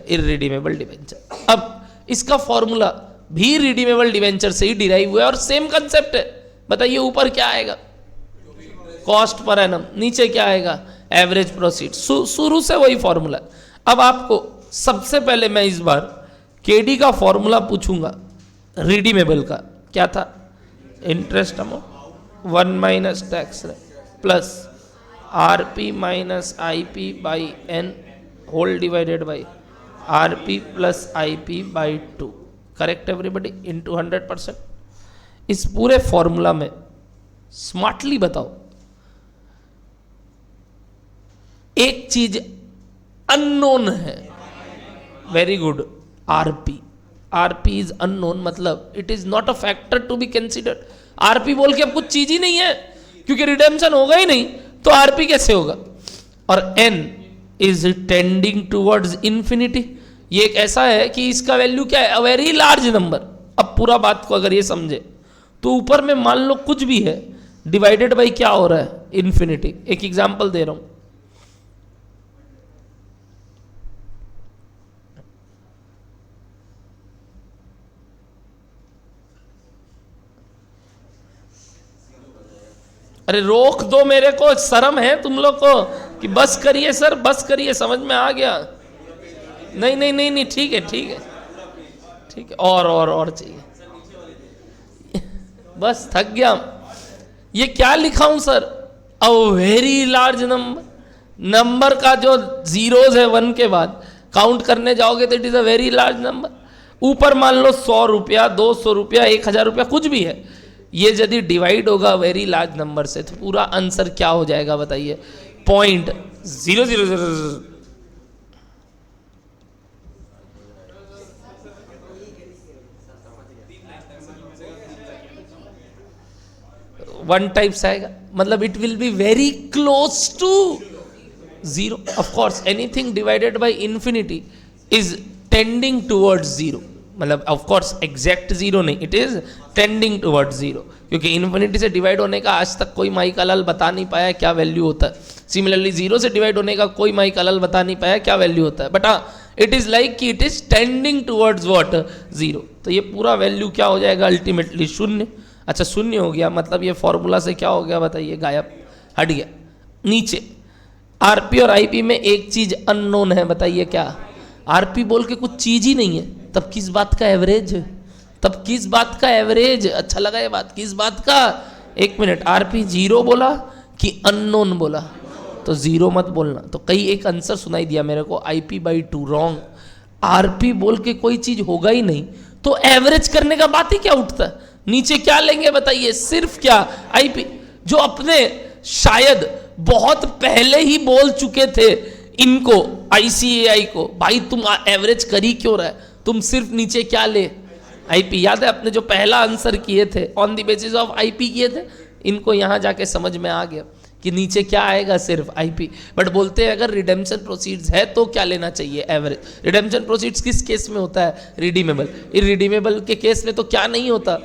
इररिडीमेबल डिबेंचर। अब इसका फॉर्मूला भी रिडीमेबल डिबेंचर से ही डिराइव हुआ है और सेम कंसेप्ट है। बताइए ऊपर क्या आएगा? Cost per annum. नीचे क्या आएगा? Average proceed. शुरू से वही फॉर्मूला। अब आपको सबसे पहले मैं इस बार केडी का फॉर्मूला पूछूंगा रिडीमेबल का। क्या था? Interest amount 1 minus tax plus RP minus IP by N whole divided by RP plus IP by 2। Correct everybody? Into 100%। इस पूरे फॉर्मूला में स्मार्टली बताओ, एक चीज अननोन है। Very good. RP, RP is unknown, मतलब it is not a factor to be considered. RP बोल के अब कुछ चीज ही नहीं है, क्योंकि रिडेम्पशन होगा ही नहीं, तो आरपी कैसे होगा. और N is tending towards infinity. ये एक ऐसा है कि इसका वैल्यू क्या है, अ वेरी लार्ज नंबर. अब पूरा बात को अगर ये समझे तो ऊपर में मान लो कुछ भी है, डिवाइडेड बाई क्या हो रहा है, इंफिनिटी. एक एग्जांपल दे रहा हूं. अरे रोक दो, मेरे को शर्म है तुम लोग को कि बस करिए सर, बस करिए, समझ में आ गया. नहीं नहीं नहीं नहीं, ठीक है ठीक है ठीक है, और चाहिए. बस थक गया. ये क्या लिखा हूं sir, a very large number. Number का जो जीरोज है 1 के बाद काउंट करने जाओगे तो it is a very large number. ऊपर मान लो 100 रुपया, 200 रुपया, 1000 रुपया, कुछ भी है, ये यदि डिवाइड होगा वेरी लार्ज नंबर से तो पूरा आंसर क्या हो जाएगा बताइए, 0.0000. वन टाइप्स आएगा, मतलब it will be very close to zero. Of course anything divided by infinity is tending towards zero, मतलब ऑफ कोर्स एग्जैक्ट जीरो नहीं, it is tending towards zero, क्योंकि इन्फिनिटी से डिवाइड होने का आज तक कोई माई का लाल बता नहीं पाया क्या वैल्यू होता है. सिमिलरली जीरो से डिवाइड होने का कोई माई का लाल बता नहीं पाया क्या वैल्यू होता है. बट हाँ, इट इज लाइक कि it is tending towards what, zero. तो ये पूरा वैल्यू क्या हो जाएगा, अल्टीमेटली शून्य. अच्छा शून्य हो गया, मतलब ये फॉर्मूला से क्या हो गया बताइए, गायब, हट गया. नीचे आरपी और आईपी में एक चीज अननोन है, बताइए क्या. आरपी बोल के कुछ चीज ही नहीं है, तब किस बात का एवरेज, तब किस बात का एवरेज. अच्छा लगा ये बात, किस बात का. एक मिनट, आरपी जीरो बोला कि अननोन बोला, तो जीरो मत बोलना. तो कई एक आंसर सुनाई दिया मेरे को, IP/2 रॉन्ग. आरपी बोल के कोई चीज होगा ही नहीं, तो एवरेज करने का बात ही क्या उठता है. नीचे क्या लेंगे बताइए, सिर्फ क्या, आईपी, जो अपने शायद बहुत पहले ही बोल चुके थे इनको, ICAI को, भाई तुम एवरेज कर ही क्यों रहा है, तुम सिर्फ नीचे क्या ले, आईपी. याद है अपने जो पहला आंसर किए थे on the basis of IP किए थे, इनको यहां जाके समझ में आ गया कि नीचे क्या आएगा, सिर्फ आईपी. बट बोलते हैं अगर रिडेम्पशन प्रोसीड्स है तो क्या लेना चाहिए, एवरेज. रिडेम्पशन प्रोसीड्स किस केस में होता है, रिडीमेबल. इरिडीमेबल के केस में तो क्या नहीं होता,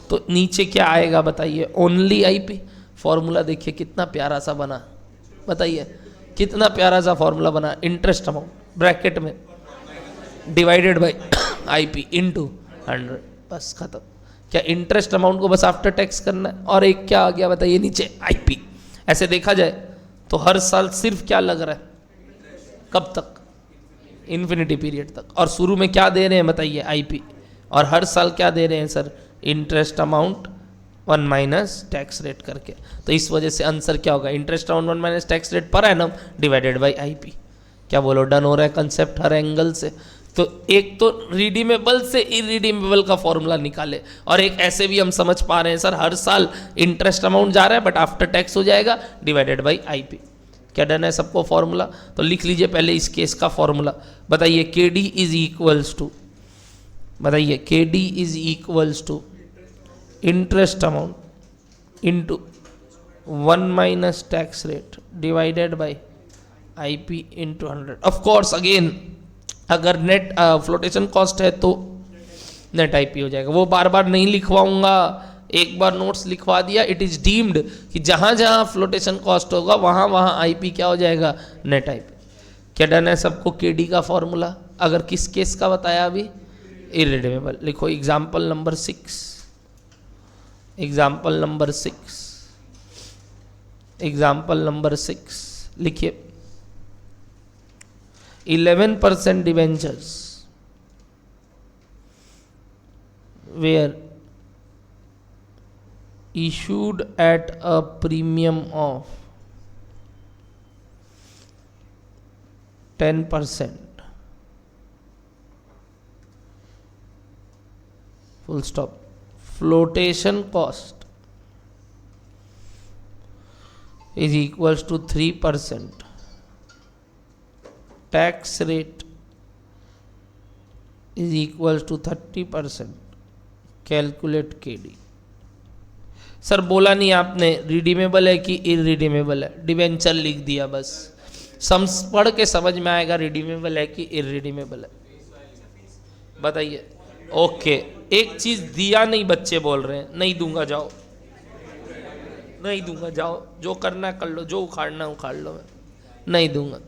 तो नीचे क्या आएगा बताइए, ओनली आईपी. फॉर्मूला देखिए कितना प्यारा सा बना, बताइए कितना प्यारा सा फॉर्मूला बना. इंटरेस्ट अमाउंट ब्रैकेट में डिवाइडेड बाय आईपी इनटू 100, बस खत्म. क्या इंटरेस्ट अमाउंट को बस आफ्टर टैक्स करना है, और एक क्या आ गया बताइए नीचे, आईपी. ऐसे देखा जाए तो हर साल सिर्फ क्या लग रहा है, कब तक, इन्फिनिटी पीरियड तक. और शुरू में क्या दे रहे हैं बताइए, आईपी. और हर साल क्या दे रहे हैं sir, interest amount 1 minus tax rate करके. तो इस वजह से आंसर क्या होगा, interest amount 1 minus tax rate per annum divided by IP. क्या बोलो, डन हो रहा है कंसेप्ट हर एंगल से. तो एक तो रिडीमेबल से इरिडीमेबल का फॉर्मूला निकाले, और एक ऐसे भी हम समझ पा रहे हैं सर हर साल इंटरेस्ट अमाउंट जा रहा है बट आफ्टर टैक्स हो जाएगा डिवाइडेड बाय आईपी. क्या डन है सबको फॉर्मूला. तो लिख लीजिए पहले इस केस का फॉर्मूला, बताइए केडी इज इक्वल्स टू, बताइए KD is equals to interest amount into 1 minus tax rate divided by IP into 100. Of course again अगर नेट फ्लोटेशन कॉस्ट है तो नेट आईपी हो जाएगा. वो बार बार नहीं लिखवाऊंगा, एक बार नोट्स लिखवा दिया. इट इज डीम्ड कि जहां जहां फ्लोटेशन कॉस्ट होगा वहां वहां आईपी क्या हो जाएगा, नेट आईपी. क्या डन है सबको केडी का फॉर्मूला. अगर किस केस का बताया अभी, इरिडीमेबल. लिखो example number 6, example number 6, example number 6 लिखिए. 11% debentures were issued at a premium of 10%, full stop. Flotation cost is equals to 3%. Tax rate is equal to 30%, calculate KD। Sir बोला नहीं आपने रिडीमेबल है कि इरिडीमेबल है, debenture लिख दिया बस। सम्स पढ़ के समझ में आएगा रिडीमेबल है कि इरिडीमेबल है, बताइए। ओके, एक चीज दिया नहीं, बच्चे बोल रहे हैं नहीं दूंगा, जाओ नहीं दूंगा, जाओ जो करना कर लो, जो उखाड़ना उखाड़ लो, मैं नहीं दूंगा।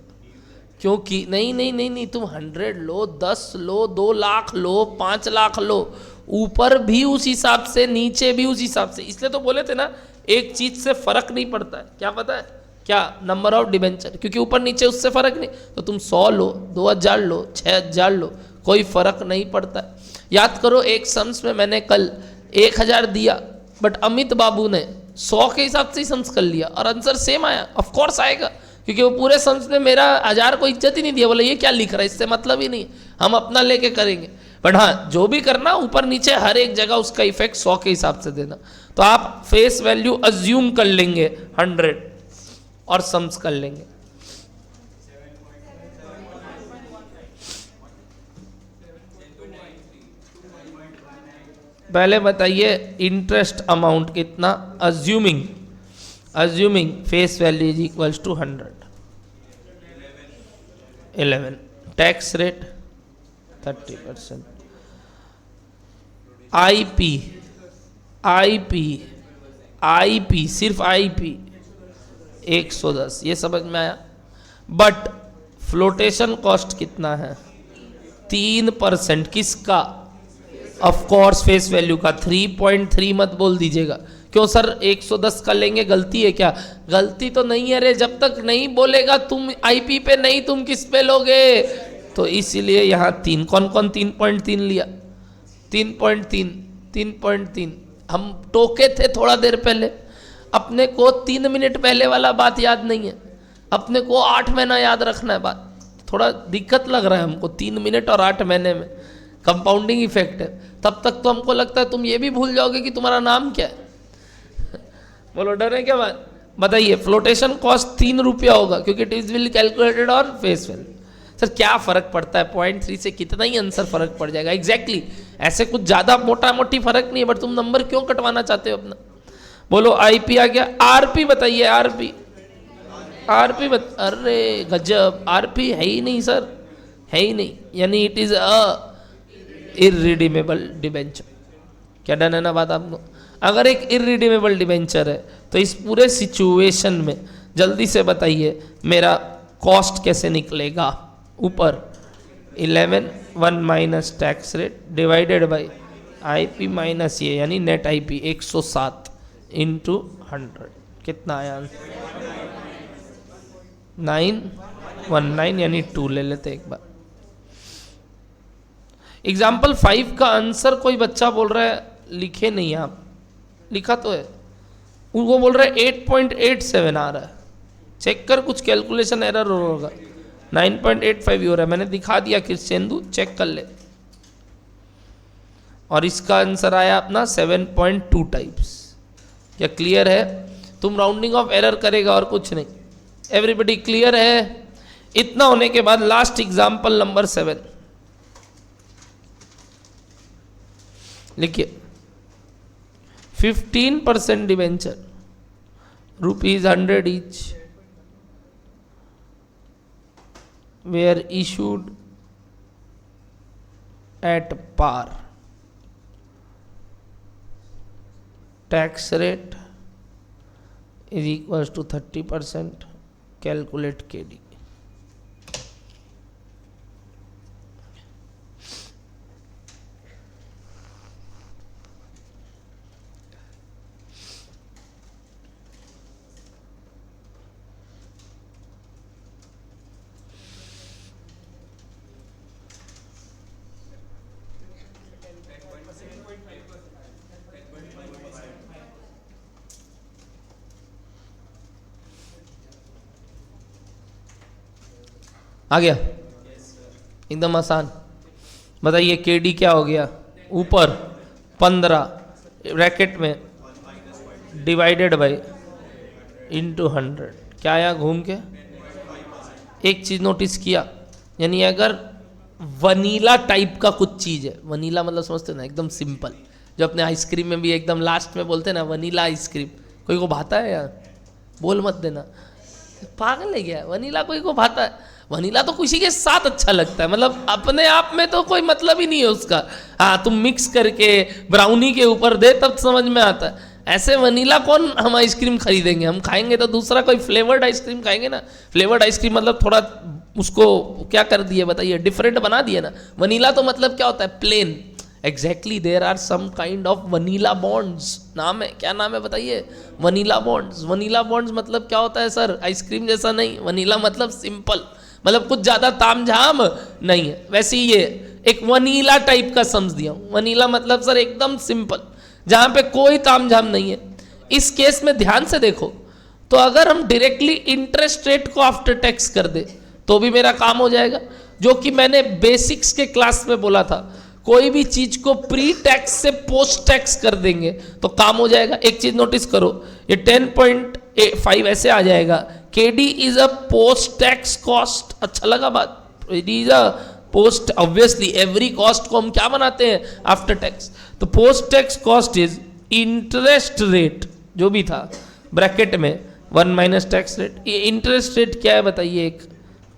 क्योंकि नहीं नहीं नहीं नहीं, तुम 100 लो, 10 लो, 2 लाख लो, 5 लाख लो, ऊपर भी उस हिसाब से, नीचे भी उस हिसाब से। इसलिए तो बोले थे ना, एक चीज से फर्क नहीं पड़ता है, क्या पता है क्या? नंबर ऑफ डिबेंचर, क्योंकि ऊपर नीचे उससे फर्क नहीं। तो तुम 100 लो, 2000 लो, 6000 लो, कोई फर्क नहीं पड़ता है। याद करो, एक सम्स में मैंने कल 1000 दिया, बट अमित बाबू ने 100 के हिसाब से ही सम्स कर लिया और आंसर सेम आया। ऑफ कोर्स आएगा, क्योंकि वो पूरे सम्स में मेरा 1000 को इज्जत ही नहीं दिया, बोले ये क्या लिख रहा है, इससे मतलब ही नहीं, हम अपना लेके करेंगे। बट हाँ, जो भी करना ऊपर नीचे हर एक जगह उसका इफेक्ट 100 के हिसाब से देना। तो आप फेस वैल्यू अज्यूम कर लेंगे 100 और सम्स कर लेंगे। पहले बताइए इंटरेस्ट अमाउंट कितना, assuming face value is equals to 100, 11, tax rate 30%, IP सिर्फ आईपी 110, ये समझ में आया। बट फ्लोटेशन कॉस्ट कितना है? 3%। किसका? ऑफ कोर्स फेस वैल्यू का। 3.3 मत बोल दीजिएगा। क्यों सर 110 का लेंगे, गलती है क्या? गलती तो नहीं है रे, जब तक नहीं बोलेगा तुम आईपी पे नहीं, तुम किस पे लोगे? तो इसीलिए यहाँ 3, कौन कौन 3.3 लिया? 3.3 हम टोके थे थोड़ा देर पहले, अपने को 3 मिनट पहले वाला बात याद नहीं है, अपने को 8 महीना याद रखना है बात। थोड़ा दिक्कत लग रहा है हमको 3 मिनट और 8 महीने में, कंपाउंडिंग इफेक्ट है। तब तक तो हमको लगता है तुम ये भी भूल जाओगे कि तुम्हारा नाम क्या है। बोलो डर है क्या बात? बताइए, फ्लोटेशन कॉस्ट 3 रुपया होगा, क्योंकि इट इज विल कैलकुलेटेड और फेस वैल्यू। सर क्या फर्क पड़ता है, 0.3 से कितना ही आंसर फर्क पड़ जाएगा। एग्जैक्टली ऐसे कुछ ज्यादा मोटा मोटी फर्क नहीं है, बट तुम नंबर क्यों कटवाना चाहते हो अपना? बोलो आईपी आ गया, आरपी बताइए, आरपी अरे गजब, आरपी है ही नहीं सर, है ही नहीं, यानी it is a irredeemable debenture. क्या डन है ना बात आपको? अगर एक इररिडीमेबल डिबेंचर है तो इस पूरे सिचुएशन में जल्दी से बताइए मेरा कॉस्ट कैसे निकलेगा? ऊपर 11 1 minus tax rate divided by IP minus ये, यानी नेट आईपी 107 इंटू 100, कितना आया? 919, यानी 2 ले लेते एक बार। एग्जाम्पल 5 का आंसर कोई बच्चा बोल रहा है लिखे नहीं, आप लिखा तो है, वो बोल रहा है 8.87 आ रहा है, चेक कर, कुछ कैलकुलेशन एरर होगा। 9.85 हो रहा है, मैंने दिखा दिया कृष्णेंदु, चेक कर ले। और इसका आंसर आया अपना 7.2 टाइप्स। क्या क्लियर है? तुम राउंडिंग ऑफ एरर करेगा और कुछ नहीं। एवरीबडी क्लियर है? इतना होने के बाद लास्ट एग्जाम्पल नंबर 7 लिखिए। 15% debenture, ₹100 each, were issued at par. Tax rate is equals to 30%. Calculate KD. आ गया? एकदम आसान। बताइए केडी क्या हो गया? ऊपर 15 ब्रैकेट में डिवाइडेड बाई इंटू 100, क्या आया घूम के? एक चीज़ नोटिस किया, यानी अगर वनीला टाइप का कुछ चीज़ है। वनीला मतलब समझते हो ना, एकदम सिंपल, जो अपने आइसक्रीम में भी एकदम लास्ट में बोलते हैं ना वनीला आइसक्रीम। कोई को भाता है यार? बोल मत देना, पागल है क्या? वनीला कोई को भाता है? वनीला तो किसी के साथ अच्छा लगता है, मतलब अपने आप में तो कोई मतलब ही नहीं है उसका। हाँ, तुम मिक्स करके ब्राउनी के ऊपर दे तब समझ में आता है। ऐसे वनीला कौन हम आइसक्रीम खरीदेंगे? हम खाएंगे तो दूसरा कोई फ्लेवर्ड आइसक्रीम खाएंगे ना। फ्लेवर्ड आइसक्रीम मतलब थोड़ा उसको क्या कर दिए बताइए, डिफरेंट बना दिए ना। वनीला तो मतलब क्या होता है? Plain. Exactly, there are some kind of vanilla bonds, नाम है, क्या नाम है बताइए? Vanilla bonds. वनीला बॉन्ड्स मतलब क्या होता है सर? आइसक्रीम जैसा नहीं, वनीला मतलब सिंपल, मतलब कुछ ज़्यादा तामझाम नहीं है। वैसे ही ये एक वनीला टाइप का समझ दिया हूँ। वनीला मतलब सर एकदम सिंपल, जहाँ पे कोई तामझाम नहीं है। इस केस में ध्यान से देखो, तो अगर हम डायरेक्टली इंटरेस्ट रेट को आफ्टर टैक्स कर दे तो भी मेरा काम हो जाएगा, जो कि मैंने बेसिक्स के क्लास में बोला था। कोई भी चीज को प्री टैक्स से पोस्ट टैक्स कर देंगे तो काम हो जाएगा। एक चीज नोटिस करो, ये 10.5 ऐसे आ जाएगा, KD is a post tax cost. अच्छा लगा बात? It is a post, obviously every cost को हम क्या बनाते हैं? After tax. तो post tax cost is interest rate, जो भी था ब्रैकेट में 1 माइनस टैक्स रेट। ये इंटरेस्ट रेट क्या है बताइए? एक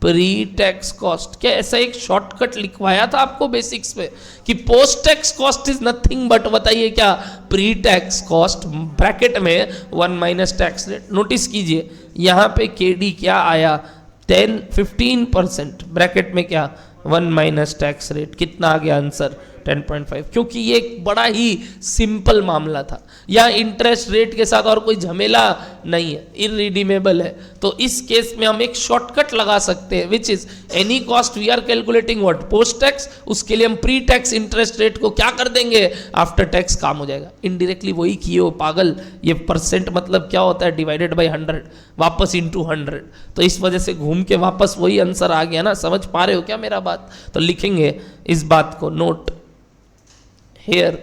प्री टैक्स कॉस्ट। क्या ऐसा एक शॉर्टकट लिखवाया था आपको बेसिक्स में कि post tax cost is nothing but, बताइए क्या? प्री टैक्स कॉस्ट ब्रैकेट में 1 माइनस टैक्स रेट। नोटिस कीजिए यहाँ पे केडी क्या आया? 15% ब्रैकेट में क्या? 1 माइनस टैक्स रेट। कितना आ गया आंसर? 10.5। क्योंकि ये एक बड़ा ही सिंपल मामला था, या इंटरेस्ट रेट के साथ और कोई झमेला नहीं है, इररिडीमेबल है। तो इस केस में हम एक शॉर्टकट लगा सकते हैं, which is any cost we are calculating what? Post tax. उसके लिए हम प्री टैक्स इंटरेस्ट रेट को क्या कर देंगे? After tax. काम हो जाएगा। इनडायरेक्टली वही किए हो पागल। ये परसेंट मतलब क्या होता है? डिवाइडेड बाई 100 वापस इंटू 100। तो इस वजह से घूम के वापस वही आंसर आ गया ना। समझ पा रहे हो क्या मेरा बात? तो लिखेंगे इस बात को, note here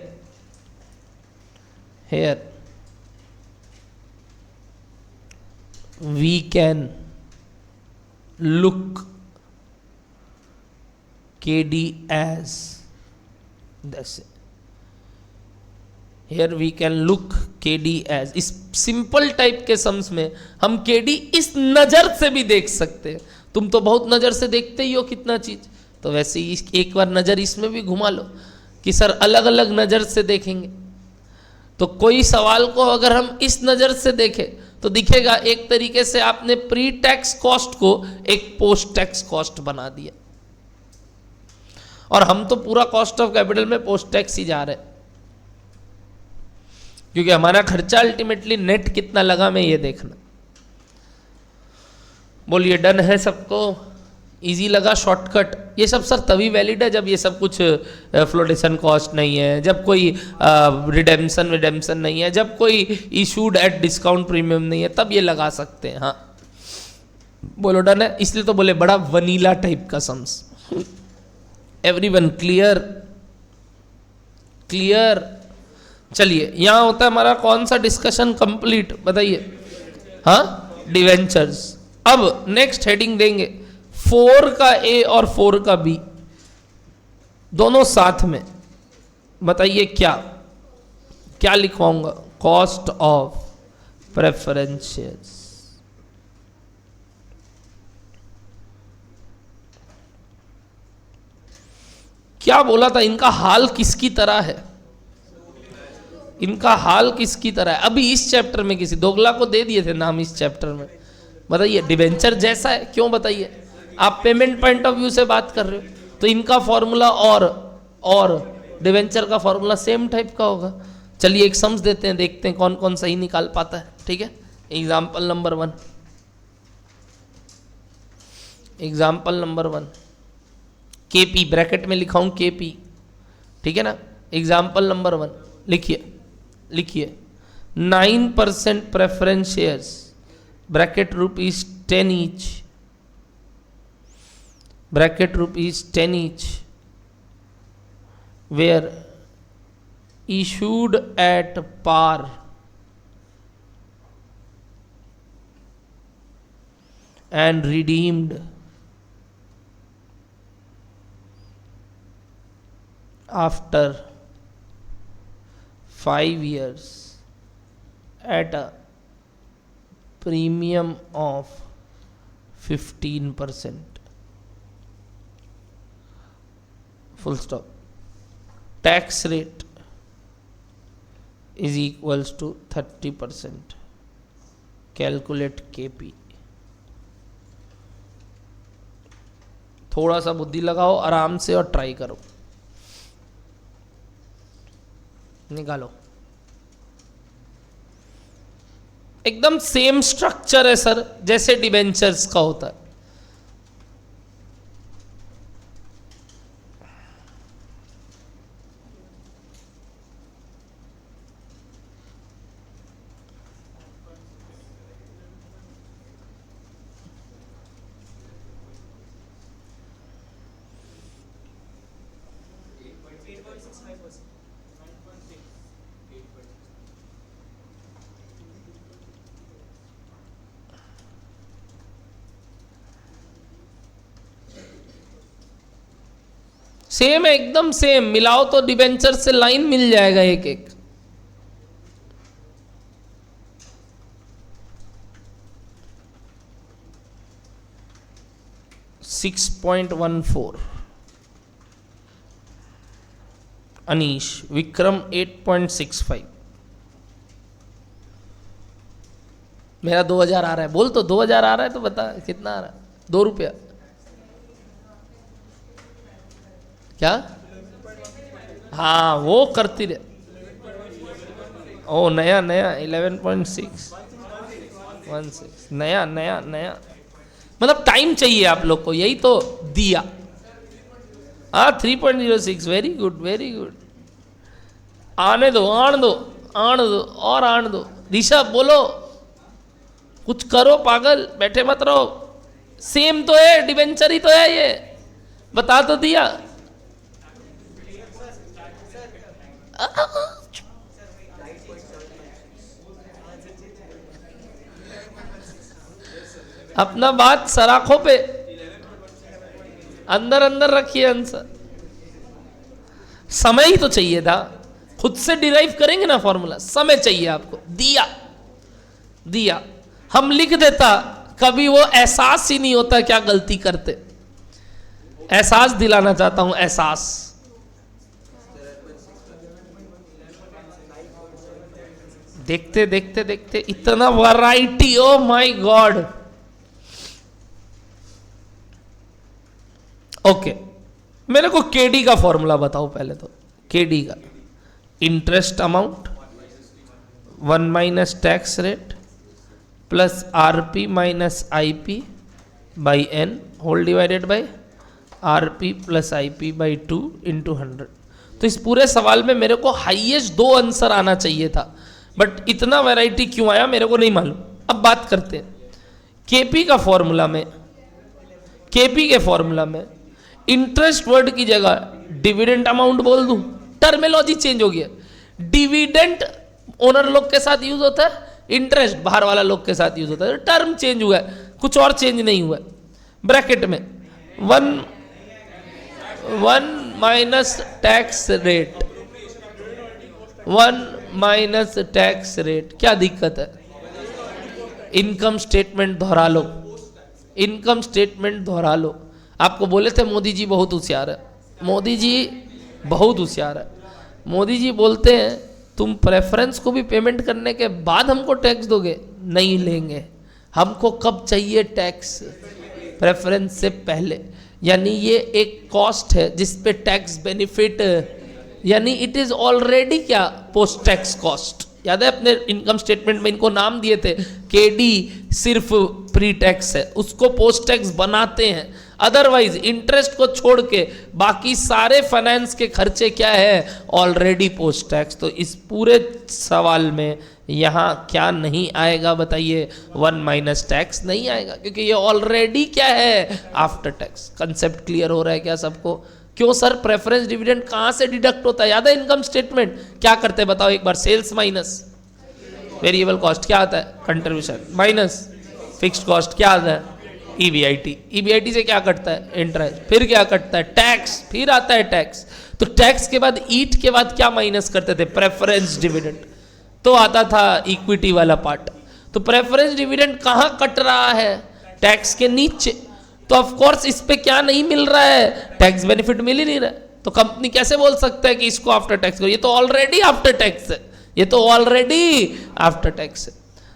we can look KD as this. Here we can look KD as, इस सिंपल टाइप के सम्स में हम KD इस नजर से भी देख सकते हैं। तुम तो बहुत नजर से देखते ही हो कितना चीज, तो वैसे ही एक बार नजर इसमें भी घुमा लो कि सर अलग अलग नज़र से देखेंगे। तो कोई सवाल को अगर हम इस नज़र से देखें तो दिखेगा एक तरीके से आपने प्री टैक्स कॉस्ट को एक पोस्ट टैक्स कॉस्ट बना दिया। और हम तो पूरा कॉस्ट ऑफ कैपिटल में पोस्ट टैक्स ही जा रहे हैं, क्योंकि हमारा खर्चा अल्टीमेटली नेट कितना लगा मैं ये देखना। बोलिए डन है सबको? इजी लगा? शॉर्टकट? ये सब सर तभी वैलिड है जब ये सब कुछ फ्लोटेशन कॉस्ट नहीं है, जब कोई रिडेम्पशन नहीं है, जब कोई इशूड एट डिस्काउंट प्रीमियम नहीं है, तब ये लगा सकते हैं। हाँ बोलो डन है? इसलिए तो बोले बड़ा वनीला टाइप का सम्स। Everyone clear? क्लियर? चलिए यहाँ होता है हमारा कौन सा डिस्कशन कंप्लीट बताइए? हाँ, डिवेंचर्स। अब नेक्स्ट हेडिंग देंगे 4 का ए और 4 का बी दोनों साथ में। बताइए क्या क्या लिखवाऊंगा? Cost of preference shares. क्या बोला था? इनका हाल किसकी तरह है? इनका हाल किसकी तरह है? अभी इस चैप्टर में किसी दोगला को दे दिए थे नाम इस चैप्टर में। बताइए डिवेंचर जैसा है क्यों? बताइए आप पेमेंट पॉइंट ऑफ व्यू से बात कर रहे हो तो इनका फॉर्मूला और डिवेंचर का फॉर्मूला सेम टाइप का होगा। चलिए एक सम्स देते हैं, देखते हैं कौन कौन सही निकाल पाता है। ठीक है, example number 1। Example number 1 KP, bracket में लिखा हूं केपी, ठीक है ना। एग्जाम्पल नंबर 1 लिखिए 9% preference shares, bracket rupees 10 each, bracket rupees 10 each, were issued at par and redeemed after 5 years at a premium of 15%. Full stop. Tax rate is equals to 30%. Calculate KP. थोड़ा सा बुद्धि लगाओ आराम से और try करो, निकालो। एकदम सेम स्ट्रक्चर है सर जैसे डिबेंचर्स का होता है। सेम है, एकदम सेम। मिलाओ तो डिबेंचर से लाइन मिल जाएगा एक एक। $6.14, अनीश। विक्रम 8.65। मेरा 2000 आ रहा है, बोल तो 2000 आ रहा है तो बता कितना आ रहा है। 2 रुपया क्या? हाँ वो करती रहे। ओ नया 11.616 नया मतलब टाइम चाहिए आप लोग को, यही तो दिया। 3.06 वेरी गुड वेरी गुड। आने दो और आने दो। ऋषभ बोलो, कुछ करो पागल, बैठे मत रहो। सेम तो है, डिबेंचर ही तो है ये, बता तो दिया। अपना बात सराखों पे अंदर रखिए आंसर। समय ही तो चाहिए था, खुद से डिराइव करेंगे ना फॉर्मूला, समय चाहिए आपको। दिया हम लिख देता, कभी वो एहसास ही नहीं होता क्या गलती करते। एहसास दिलाना चाहता हूं, एहसास। देखते देखते देखते इतना variety, oh my God. Okay, मेरे को केडी का फॉर्मूला बताओ पहले तो। केडी का interest amount 1 minus tax rate plus RP minus IP by N whole divided by RP plus IP by 2 into 100। तो इस पूरे सवाल में मेरे को हाईएस्ट 2 आंसर आना चाहिए था, बट इतना वैरायटी क्यों आया मेरे को नहीं मालूम। अब बात करते हैं केपी का फॉर्मूला में। केपी के फॉर्मूला में इंटरेस्ट वर्ड की जगह डिविडेंड अमाउंट बोल दूं, टर्मिनोलॉजी चेंज हो गया। डिविडेंड ओनर लोग के साथ यूज होता है, इंटरेस्ट बाहर वाला लोग के साथ यूज होता है। टर्म चेंज हुआ है, कुछ और चेंज नहीं हुआ है। ब्रैकेट में 1 minus tax rate, 1 minus tax rate. क्या दिक्कत है? इनकम स्टेटमेंट दोहरा लो, इनकम स्टेटमेंट दोहरा लो। आपको बोले थे मोदी जी बहुत होशियार है, मोदी जी बहुत होशियार है। मोदी जी बोलते हैं तुम प्रेफरेंस को भी पेमेंट करने के बाद हमको टैक्स दोगे? नहीं लेंगे, हमको कब चाहिए टैक्स? प्रेफरेंस से पहले। यानी ये एक कॉस्ट है जिस पे टैक्स बेनिफिट, यानी इट इज ऑलरेडी क्या, पोस्ट टैक्स कॉस्ट। याद है अपने इनकम स्टेटमेंट में इनको नाम दिए थे, केडी सिर्फ प्री टैक्स है, उसको पोस्ट टैक्स बनाते हैं। अदरवाइज इंटरेस्ट को छोड़ के बाकी सारे फाइनेंस के खर्चे क्या है, ऑलरेडी पोस्ट टैक्स। तो इस पूरे सवाल में यहाँ क्या नहीं आएगा बताइए? 1 माइनस टैक्स नहीं आएगा, क्योंकि ये ऑलरेडी क्या है, आफ्टर टैक्स। कंसेप्ट क्लियर हो रहा है क्या सबको? क्यों सर प्रेफरेंस डिविडेंड कहाँ से डिडक्ट होता है? याद है इनकम स्टेटमेंट क्या करते हैं बताओ एक बार? सेल्स माइनस वेरिएबल कॉस्ट क्या आता है? कंट्रीब्यूशन माइनस फिक्स्ड कॉस्ट क्या आता है? ईबीआईटी, ईबीआईटी से क्या कटता है? इंटरेस्ट, फिर क्या कटता है? टैक्स, फिर आता है टैक्स। तो टैक्स के बाद ईट के बाद क्या माइनस करते थे? Preference dividend. तो आता था इक्विटी वाला पार्ट। तो प्रेफरेंस डिविडेंड कहाँ कट रहा है? टैक्स के नीचे। तो ऑफ कोर्स इस पे क्या नहीं मिल रहा है? टैक्स बेनिफिट मिल ही नहीं रहा है। तो कंपनी कैसे बोल सकता है कि इसको आफ्टर टैक्स करो? ये तो ऑलरेडी आफ्टर टैक्स है, ये तो ऑलरेडी आफ्टर टैक्स है।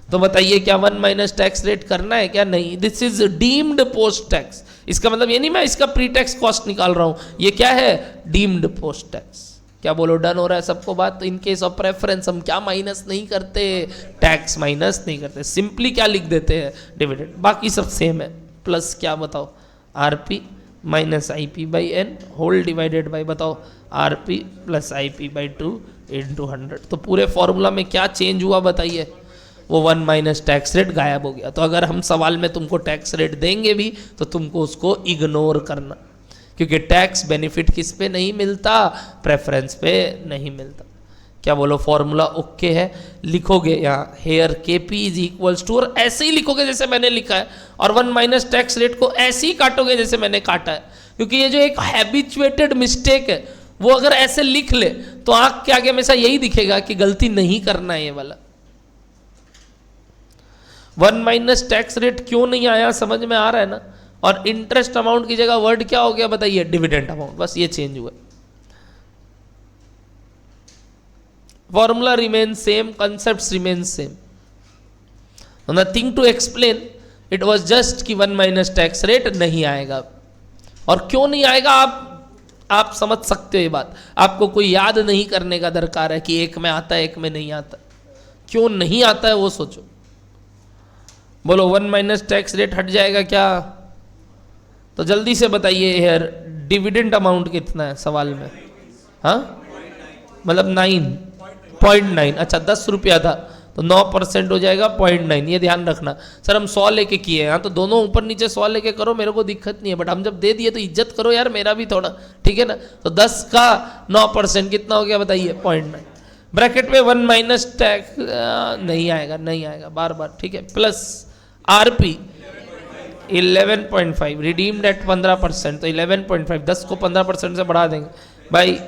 तो बताइए क्या 1 माइनस टैक्स रेट करना है क्या? नहीं, this is deemed post tax. इसका मतलब ये नहीं मैं इसका प्री टैक्स कॉस्ट निकाल रहा हूं, ये क्या है? Deemed post tax. क्या बोलो, डन हो रहा है सबको बात? इन केस ऑफ प्रेफरेंस हम क्या माइनस नहीं करते? टैक्स माइनस नहीं करते, सिंपली क्या लिख देते हैं? डिविडेंड। बाकी सब सेम है, प्लस क्या बताओ? RP minus IP by N whole divided by, बताओ, RP plus IP by 2 into 100। तो पूरे फॉर्मूला में क्या चेंज हुआ बताइए? वो 1 माइनस टैक्स रेट गायब हो गया। तो अगर हम सवाल में तुमको टैक्स रेट देंगे भी तो तुमको उसको इग्नोर करना, क्योंकि टैक्स बेनिफिट किस पे नहीं मिलता? प्रेफरेंस पे नहीं मिलता। क्या बोलो, फॉर्मूला ओके है? लिखोगे यहाँ हेयर के पी इज इक्वल्स टू, और ऐसे ही लिखोगे जैसे मैंने लिखा है, और 1 माइनस टैक्स रेट को ऐसे ही काटोगे जैसे मैंने काटा है। क्योंकि ये जो एक हैबिचुएटेड मिस्टेक है वो अगर ऐसे लिख ले तो आंख के आगे हमेशा यही दिखेगा कि गलती नहीं करना है ये वाला। 1 माइनस टैक्स रेट क्यों नहीं आया समझ में आ रहा है ना? और इंटरेस्ट अमाउंट की जगह वर्ड क्या हो गया बताइए? Dividend amount. बस ये चेंज हुआ। Formula remain same, concept remain same, nothing to explain. It was just कि 1 माइनस टैक्स रेट नहीं आएगा। और क्यों नहीं आएगा आप समझ सकते हो ये बात। आपको कोई याद नहीं करने का दरकार है कि एक में आता है एक में नहीं आता। क्यों नहीं आता है वो सोचो। बोलो 1 माइनस टैक्स रेट हट जाएगा क्या? तो जल्दी से बताइए यार, डिविडेंड अमाउंट कितना है सवाल में? हाँ, मतलब 9.9। अच्छा 10 रुपया था तो 9% हो जाएगा 0.9। ये ध्यान रखना। सर हम 100 लेके किए, हाँ तो दोनों ऊपर नीचे 100 लेके करो, मेरे को दिक्कत नहीं है, बट हम जब दे दिए तो इज्जत करो यार मेरा भी थोड़ा, ठीक है ना? तो 10 का 9% कितना हो गया बताइए? 0.9। ब्रैकेट में 1 माइनस टैक्स नहीं आएगा, नहीं आएगा, बार बार, ठीक है। प्लस आरपी 11.5 रिडीम्ड एट 15%, तो 11.5, 10 को 15% से बढ़ा देंगे by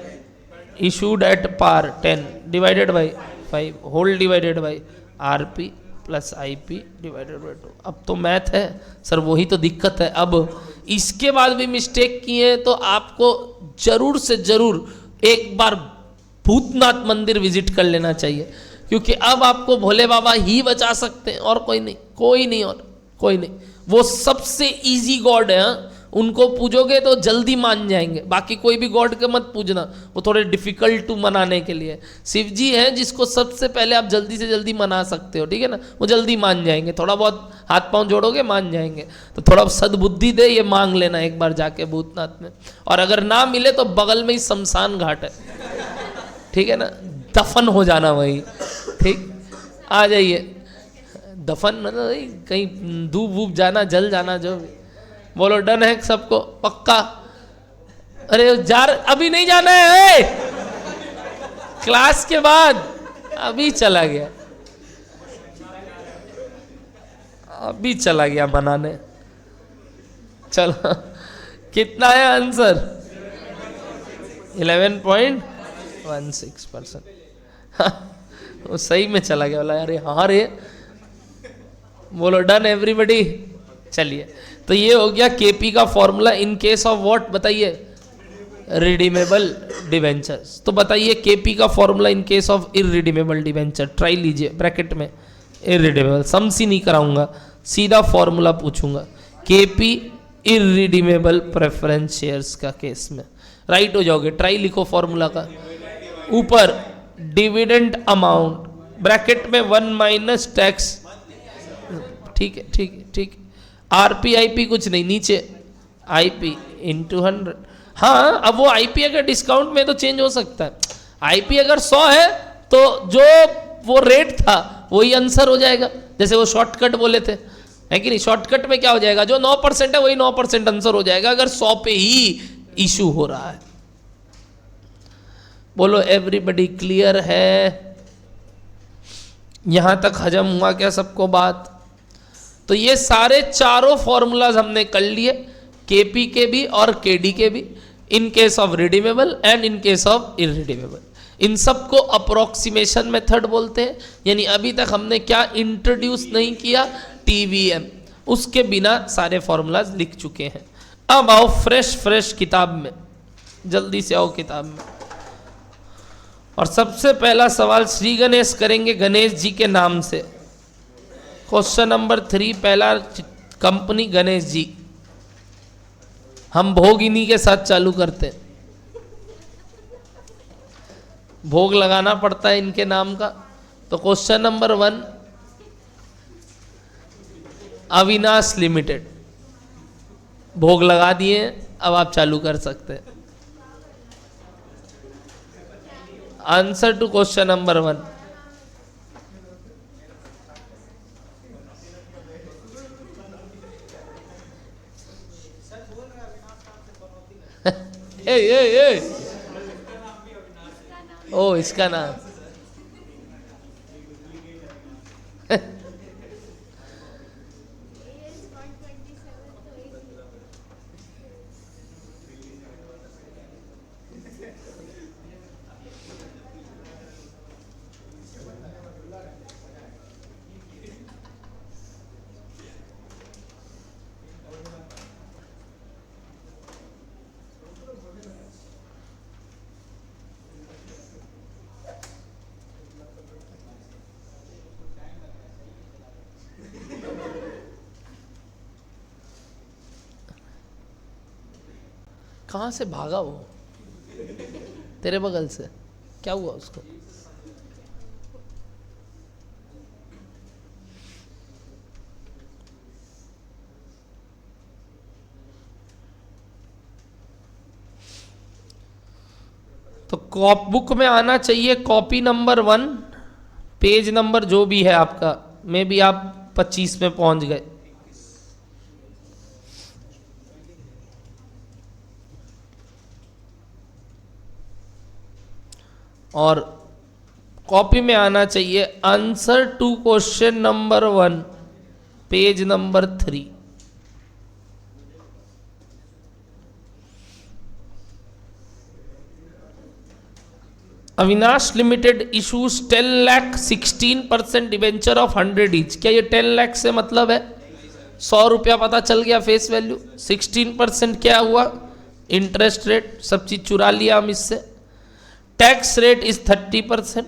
issued at par 10 divided by 5 whole divided by RP plus IP divided by 2। अब तो मैथ है सर, वही तो दिक्कत है। अब इसके बाद भी मिस्टेक किए तो आपको जरूर से जरूर एक बार भूतनाथ मंदिर विजिट कर लेना चाहिए, क्योंकि अब आपको भोले बाबा ही बचा सकते हैं और कोई नहीं, कोई नहीं, और कोई नहीं। वो सबसे इजी गॉड है, उनको पूजोगे तो जल्दी मान जाएंगे। बाकी कोई भी गॉड के मत पूजना, वो थोड़े डिफिकल्ट टू मनाने के लिए। शिव जी हैं जिसको सबसे पहले आप जल्दी से जल्दी मना सकते हो, ठीक है ना? वो जल्दी मान जाएंगे, थोड़ा बहुत हाथ पांव जोड़ोगे मान जाएंगे। तो थोड़ा सद्बुद्धि दे, ये मांग लेना एक बार जाके भूतनाथ में। और अगर ना मिले तो बगल में ही शमशान घाट है, ठीक है ना? दफन हो जाना वही, ठीक? आ जाइए, दफन मतलब कहीं धूप वूप जाना, जल जाना, जो भी। बोलो डन है सबको? पक्का? अरे जार अभी नहीं जाना है, क्लास के बाद, अभी चला गया, अभी चला गया बनाने। चलो कितना है आंसर? 11.16%। वो सही में चला गया, बोला अरे हाँ रे। बोलो डन एवरीबडी? चलिए, तो ये हो गया केपी का formula in case of what बताइए? Redeemable debentures. तो बताइए केपी का formula in case of irredeemable debenture. Try लीजिए, ब्रैकेट में इररिडीमेबल, समसी नहीं कराऊंगा, सीधा फॉर्मूला पूछूंगा। केपी इररिडीमेबल प्रेफरेंस शेयर्स का केस में राइट हो जाओगे। ट्राई लिखो फॉर्मूला का, ऊपर डिविडेंड अमाउंट, ब्रैकेट में 1 माइनस टैक्स, ठीक है, ठीक है, ठीक है। आरपी आईपी कुछ नहीं, नीचे आईपी इंटू 100। हाँ, अब वो आईपी अगर डिस्काउंट में तो चेंज हो सकता है। आईपी अगर 100 है तो जो वो रेट था वही आंसर हो जाएगा, जैसे वो शॉर्टकट बोले थे, है कि नहीं? शॉर्टकट में क्या हो जाएगा? जो 9% है वही 9% आंसर हो जाएगा, अगर 100 पे ही इशू हो रहा है। बोलो एवरीबडी क्लियर है? यहां तक हजम हुआ क्या सबको बात? तो ये सारे चारों फॉर्मूलाज हमने कर लिए, केपी के भी और केडी के भी, in case of redeemable and in case of irredeemable. इन सब को अप्रोक्सीमेशन मेथड बोलते हैं। यानी अभी तक हमने क्या इंट्रोड्यूस नहीं किया, टीवीएम, उसके बिना सारे फॉर्मूलाज लिख चुके हैं। अब आओ फ्रेश किताब में, जल्दी से आओ किताब में। और सबसे पहला सवाल श्री गणेश करेंगे गणेश जी के नाम से। क्वेश्चन नंबर 3, पहला कंपनी गणेश जी। हम भोग इन्हीं के साथ चालू करते हैं, भोग लगाना पड़ता है इनके नाम का। तो क्वेश्चन नंबर 1, अविनाश लिमिटेड। भोग लगा दिए, अब आप चालू कर सकते हैं। आंसर टू क्वेश्चन नंबर 1, ए ओ इसका नाम कहाँ से भागा वो? तेरे बगल से क्या हुआ उसको? तो बुक में आना चाहिए कॉपी नंबर 1, पेज नंबर जो भी है आपका, में भी आप 25 में पहुंच गए। और कॉपी में आना चाहिए answer to question number 1, page number 3। Avinash limited issues 10 lakh 16% debenture of 100 each. क्या ये 10 लाख से मतलब है 100 रुपया पता चल गया फेस वैल्यू, 16% क्या हुआ इंटरेस्ट रेट, सब चीज चुरा लिया हम इससे। Tax rate is 30%।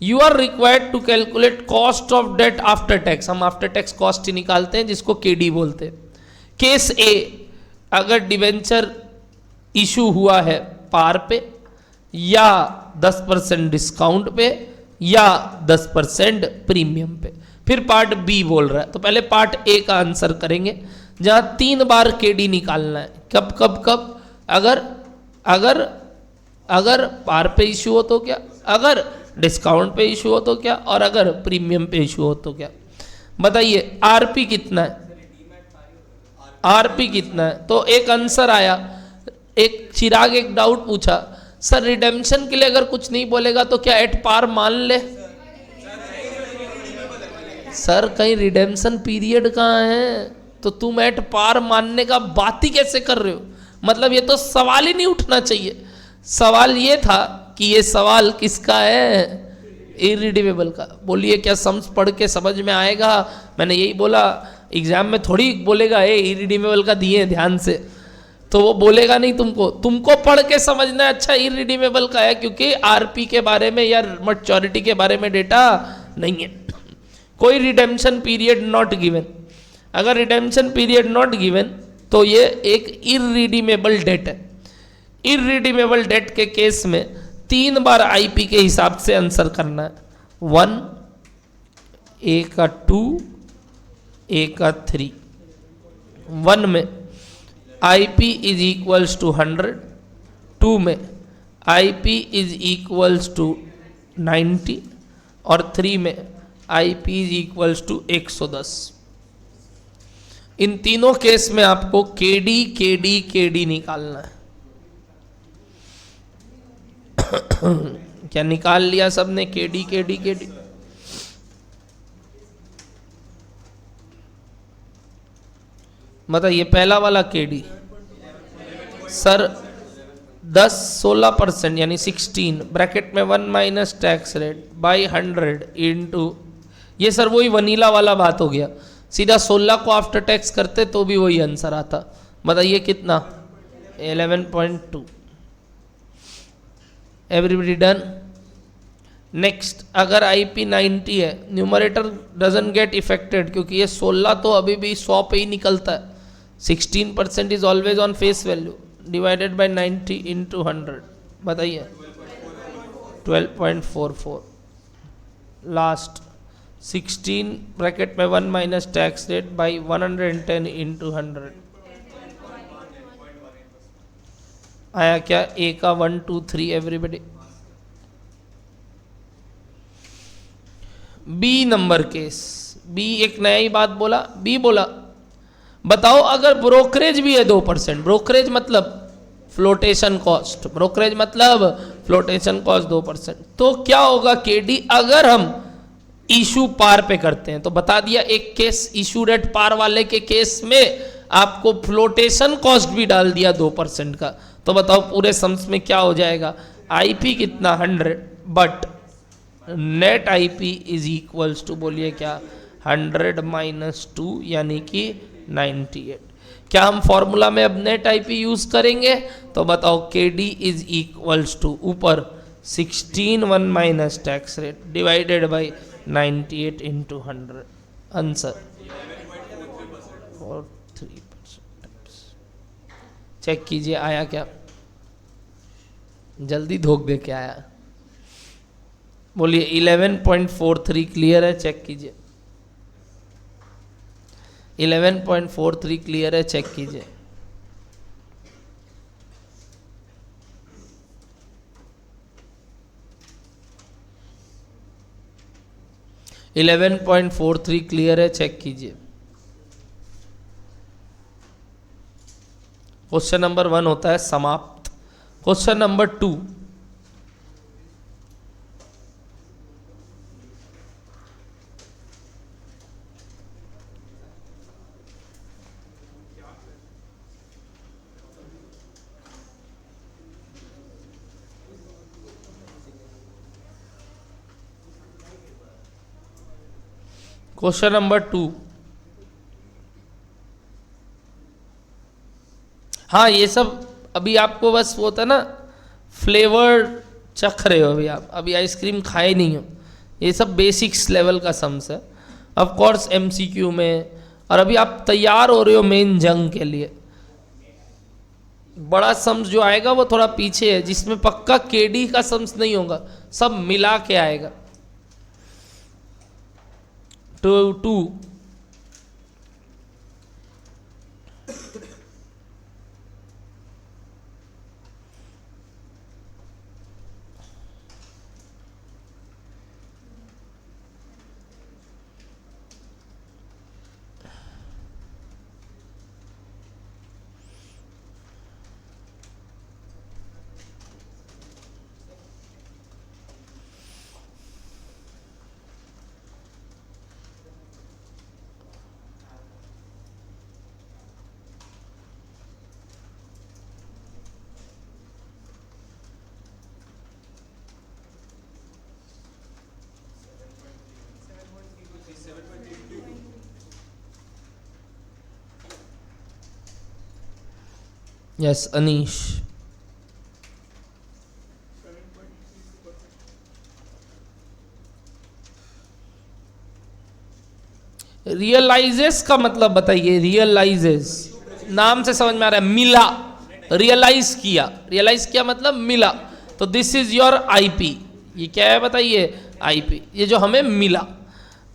You are required to calculate cost of debt after tax. हम आफ्टर टैक्स कॉस्ट ही निकालते हैं जिसको केडी बोलते हैं। केस ए, अगर डिवेंचर इशू हुआ है पार पे या 10% डिस्काउंट पे या 10% प्रीमियम पे। फिर पार्ट बी बोल रहा है, तो पहले पार्ट ए का आंसर करेंगे जहां 3 बार केडी निकालना है। कब कब कब? अगर अगर अगर पार पे इशू हो तो क्या, अगर डिस्काउंट पे इशू हो तो क्या, और अगर प्रीमियम पे इशू हो तो क्या। बताइए आरपी कितना है, आरपी कितना है? तो एक आंसर आया। एक चिराग एक डाउट पूछा, सर रिडेम्पशन के लिए अगर कुछ नहीं बोलेगा तो क्या एट पार मान ले? सर कहीं रिडेम्पशन पीरियड कहाँ है, तो तुम एट पार मानने का बात ही कैसे कर रहे हो? मतलब ये तो सवाल ही नहीं उठना चाहिए। सवाल ये था कि ये सवाल किसका है, इरिडीमेबल का। बोलिए क्या सम्स पढ़ के समझ में आएगा? मैंने यही बोला, एग्जाम में थोड़ी बोलेगा ए इरिडीमेबल का दिए ध्यान से, तो वो बोलेगा नहीं तुमको। तुमको पढ़ के समझना है अच्छा इरिडीमेबल का है, क्योंकि आरपी के बारे में या मैच्योरिटी के बारे में डेटा नहीं है। कोई रिडेम्पशन पीरियड नॉट गिवन। अगर रिडेम्पशन पीरियड नॉट गिवन तो ये एक इरिडीमेबल डेट है। इरिडीमेबल डेट के केस में 3 बार आईपी के हिसाब से आंसर करना है। 1, ए का 2, ए का 3। 1 में आईपी इज इक्वल्स टू 100, 2 में आईपी इज इक्वल्स टू 90 और 3 में आईपी इज इक्वल्स टू 110। इन तीनों केस में आपको केडी केडी केडी निकालना है। क्या निकाल लिया सबने? KD KD KD. बताइए पहला वाला केडी सर 10-16% यानी 16 ब्रैकेट में 1 minus tax rate by 100 into, ये सर वही वनीला वाला बात हो गया, सीधा 16 को आफ्टर टैक्स करते तो भी वही आंसर आता। बताइए कितना 11.2। Everybody done. नेक्स्ट, अगर IP 90 है, न्यूमरेटर डजंट गेट इफेक्टेड क्योंकि ये 16 तो अभी भी 100 पे ही निकलता है। 16% is always on face value divided by 90 into 100। बताइए 12.44। लास्ट 16 ब्रैकेट में 1 minus tax rate by 110 into 100 आया क्या? ए का 1 2 3 everybody. B number case, B एक नया ही बात बोला, बी बोला बताओ अगर ब्रोकरेज भी है 2%, ब्रोकरेज मतलब फ्लोटेशन कॉस्ट, ब्रोकरेज मतलब फ्लोटेशन कॉस्ट 2%, तो क्या होगा केडी अगर हम इशू पार पे करते हैं? तो बता दिया एक केस इशू एट पार वाले के केस में आपको फ्लोटेशन कॉस्ट भी डाल दिया 2% का, तो बताओ पूरे सम्स में क्या हो जाएगा? आईपी कितना 100 but net IP is equals to बोलिए क्या 100 माइनस 2 यानी कि 98। क्या हम फॉर्मूला में अब नेट आईपी यूज करेंगे? तो बताओ के डी इज इक्वल्स टू ऊपर 16 1 minus tax rate divided by 98 into 100। Answer 3%। Check कीजिए आया क्या? जल्दी धोख दे के आया। बोलिए 11.43 क्लियर है? चेक कीजिए 11.43 क्लियर है? चेक कीजिए। $11.43 क्लियर है? चेक कीजिए। क्वेश्चन नंबर 1 होता है समाप्त। क्वेश्चन नंबर 2, क्वेश्चन नंबर 2, हाँ ये सब अभी आपको बस वो होता है ना फ्लेवर चख रहे हो, अभी आप अभी आइसक्रीम खाए नहीं हो, ये सब बेसिक्स लेवल का सम्स है। ऑफ कोर्स MCQ में, और अभी आप तैयार हो रहे हो मेन जंग के लिए। बड़ा सम्स जो आएगा वो थोड़ा पीछे है, जिसमें पक्का केडी का सम्स नहीं होगा, सब मिला के आएगा। टू यस अनीश, रियलाइजेस का मतलब बताइए। रियलाइजेस नाम से समझ में आ रहा है, मिला, रियलाइज किया, रियलाइज किया मतलब मिला। तो दिस इज योर आईपी, ये क्या है बताइए? आईपी, ये जो हमें मिला।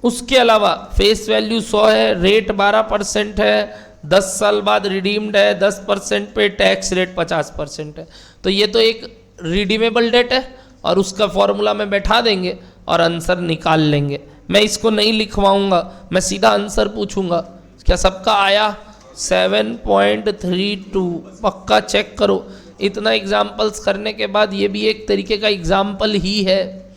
उसके अलावा फेस वैल्यू 100 है, रेट 12% है, 10 साल बाद रिडीम्ड है, 10% पे टैक्स रेट 50% है। तो ये तो एक रिडीमेबल डेट है और उसका फॉर्मूला में बैठा देंगे और आंसर निकाल लेंगे। मैं इसको नहीं लिखवाऊंगा, मैं सीधा आंसर पूछूंगा। क्या सबका आया? 7.32 पक्का चेक करो। इतना एग्जाम्पल्स करने के बाद ये भी एक तरीके का एग्जाम्पल ही है,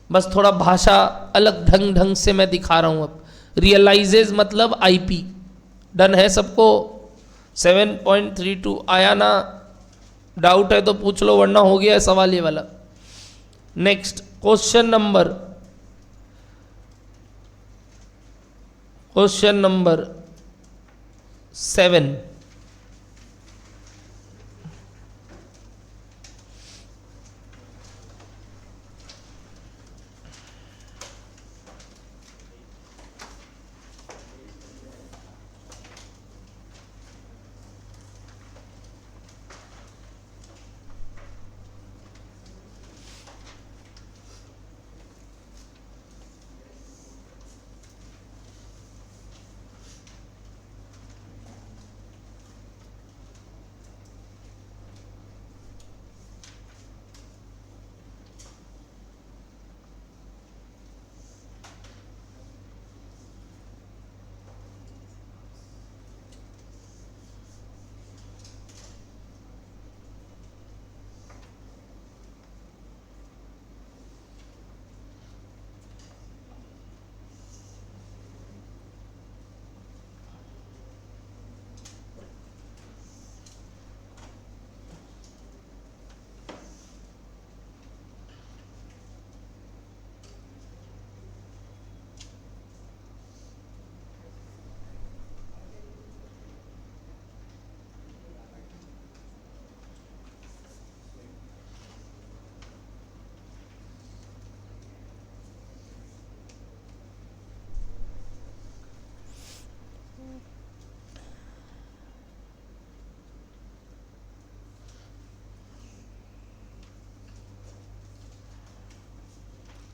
बस थोड़ा भाषा अलग ढंग से मैं दिखा रहा हूँ। अब रियलाइजेज मतलब आईपी। डन है सबको? 7.32 आया ना? डाउट है तो पूछ लो, वरना हो गया है सवाल ये वाला। Next question number 7।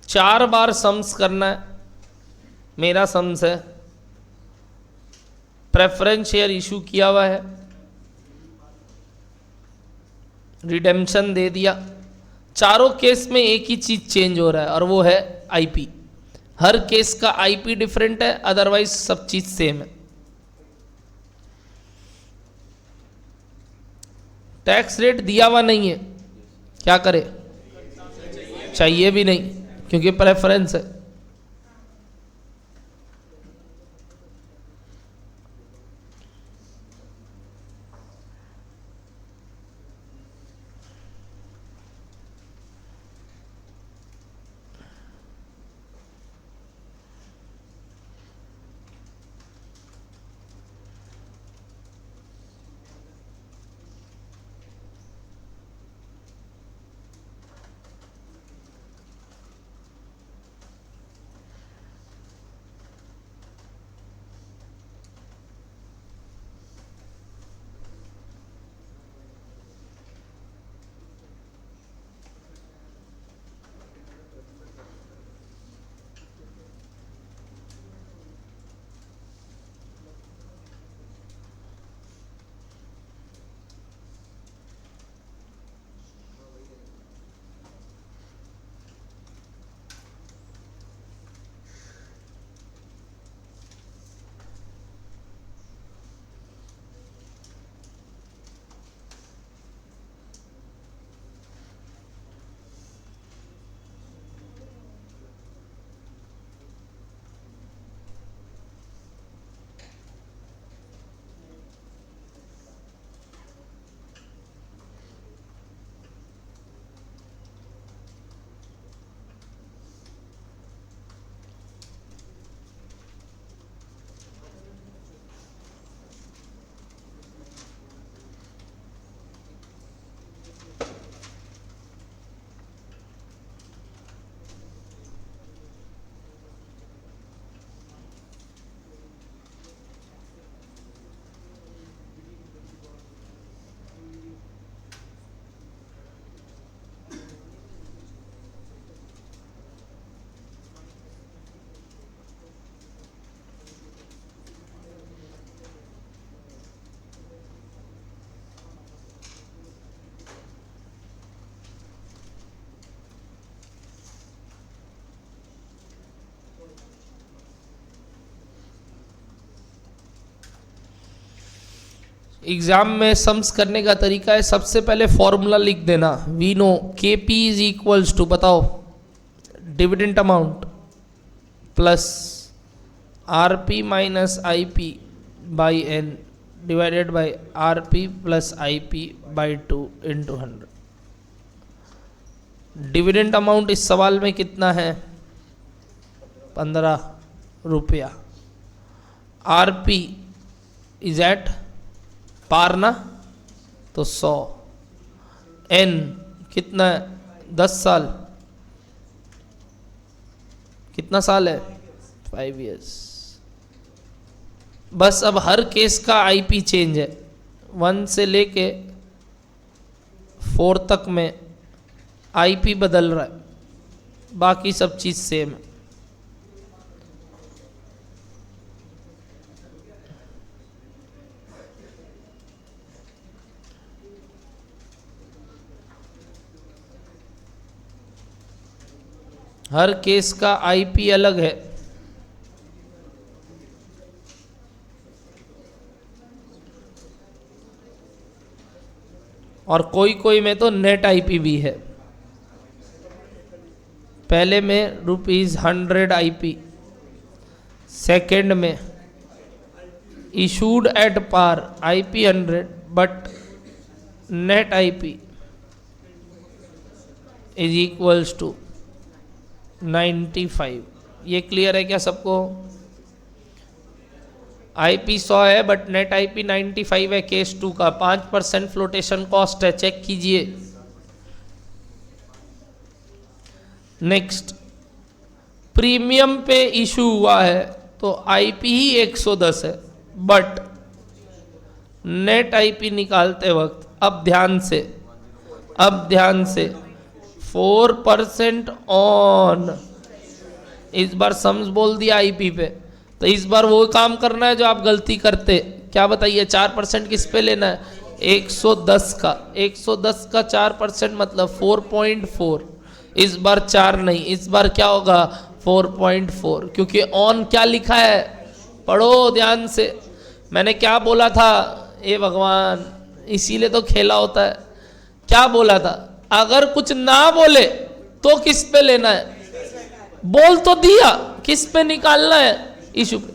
चार बार सम्स करना है। मेरा सम्स है, प्रेफरेंस शेयर इशू किया हुआ है, रिडेम्पशन दे दिया। चारों केस में एक ही चीज चेंज हो रहा है और वो है आईपी। हर केस का आईपी डिफरेंट है, अदरवाइज सब चीज सेम है। टैक्स रेट दिया हुआ नहीं है, क्या करे? चाहिए भी नहीं, क्योंकि प्रेफरेंस है। एग्जाम में सम्स करने का तरीका है, सबसे पहले फॉर्मूला लिख देना। We know K P is equals to, बताओ, dividend amount plus R P minus I P by N divided by RP plus IP by 2 into 100। Dividend amount इस सवाल में कितना है? 15 रुपया। RP इज एट पार ना, तो 100। N कितना है? 10 साल। कितना साल है? 5 years। बस अब हर केस का IP चेंज है। 1 से लेके 4 तक में IP बदल रहा है, बाकी सब चीज़ सेम है। हर केस का IP अलग है। और कोई कोई में तो नेट IP भी है। पहले में ₹100 IP, सेकेंड में issued at par IP 100 but net IP is equals to 95। ये क्लियर है क्या सबको? IP 100 है बट नेट IP 95 है केस 2 का। 5% फ्लोटेशन कॉस्ट है, चेक कीजिए। नेक्स्ट, प्रीमियम पे इशू हुआ है तो IP ही 110 है, बट नेट IP निकालते वक्त अब ध्यान से 4% ऑन, इस बार सम्स बोल दिया IP पे, तो इस बार वो काम करना है जो आप गलती करते। क्या बताइए? 4% किस पे लेना है? 110 का। 110 का 4% मतलब 4.4। इस बार 4 नहीं, इस बार क्या होगा? 4.4, क्योंकि ऑन क्या लिखा है? पढ़ो ध्यान से। मैंने क्या बोला था? ए भगवान, इसीलिए तो खेला होता है। क्या बोला था? अगर कुछ ना बोले तो किस पे लेना है? बोल तो दिया, किस पे निकालना है?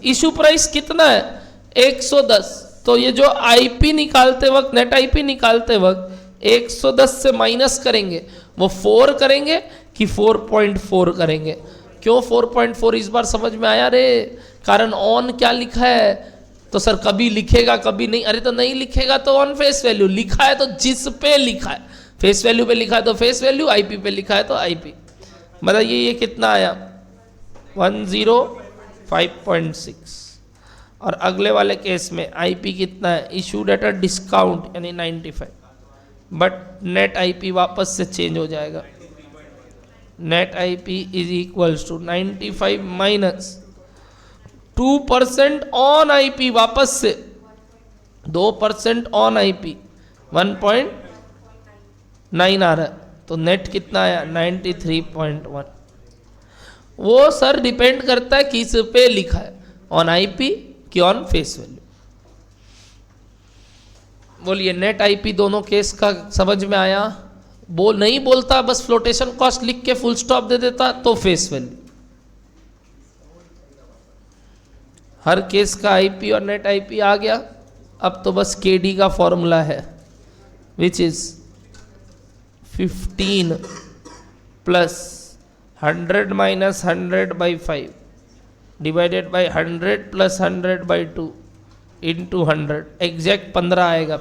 इशू प्राइस कितना है? 110। तो ये जो IP निकालते वक्त, नेट IP निकालते वक्त 110 से माइनस करेंगे, वो 4 करेंगे कि 4.4 करेंगे? क्यों 4.4? इस बार समझ में आया रे? कारण ऑन क्या लिखा है? तो सर कभी लिखेगा कभी नहीं। अरे तो नहीं लिखेगा तो ऑन फेस वैल्यू लिखा है, तो जिस पे लिखा है, फेस वैल्यू पे लिखा है तो फेस वैल्यू, IP पे लिखा है तो IP। मतलब ये कितना आया? 105.6। और अगले वाले केस में IP कितना है? इशूड एट अ डिस्काउंट यानी 95, बट नेट IP वापस से चेंज हो जाएगा। Net IP is equals to 95 minus 2% on IP, वापस से 2% ऑन IP 1.9 आ रहा है, तो नेट कितना आया? 93.1। वो सर डिपेंड करता है किस पे लिखा है, ऑन IP कि ऑन फेस वैल्यू। बोलिए, नेट IP दोनों केस का समझ में आया? नहीं बोलता, बस फ्लोटेशन कॉस्ट लिख के फुल स्टॉप दे देता तो फेस वैल्यू। हर केस का IP और नेट IP आ गया। अब तो बस KD का फॉर्मूला है, which is 15 plus 100 minus 100 by 5 divided by 100 plus 100 by 2 into 100। Exact 15 आएगा।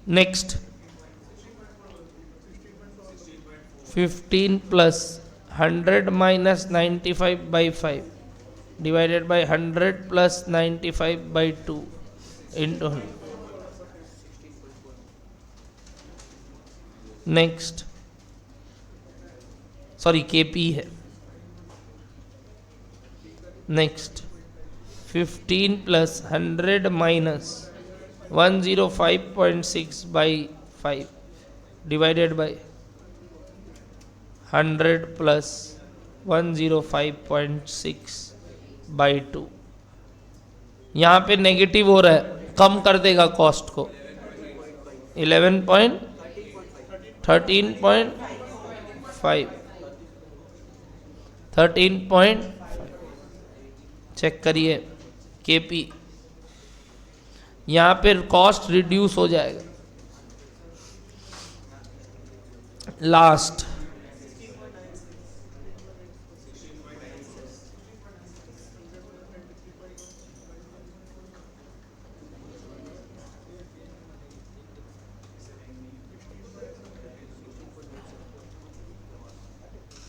Next, 15 plus 100 minus 95 by 5 divided by 100 plus 95 by 2 into 100। Next, sorry KP है। Next, 15 plus 100 minus 105.6 by 5 divided by 100 plus 105.6 by 2। यहाँ पे negative हो रहा है, कम कर देगा cost को। 13.5 चेक करिए। KP यहाँ पे कॉस्ट रिड्यूस हो जाएगा। लास्ट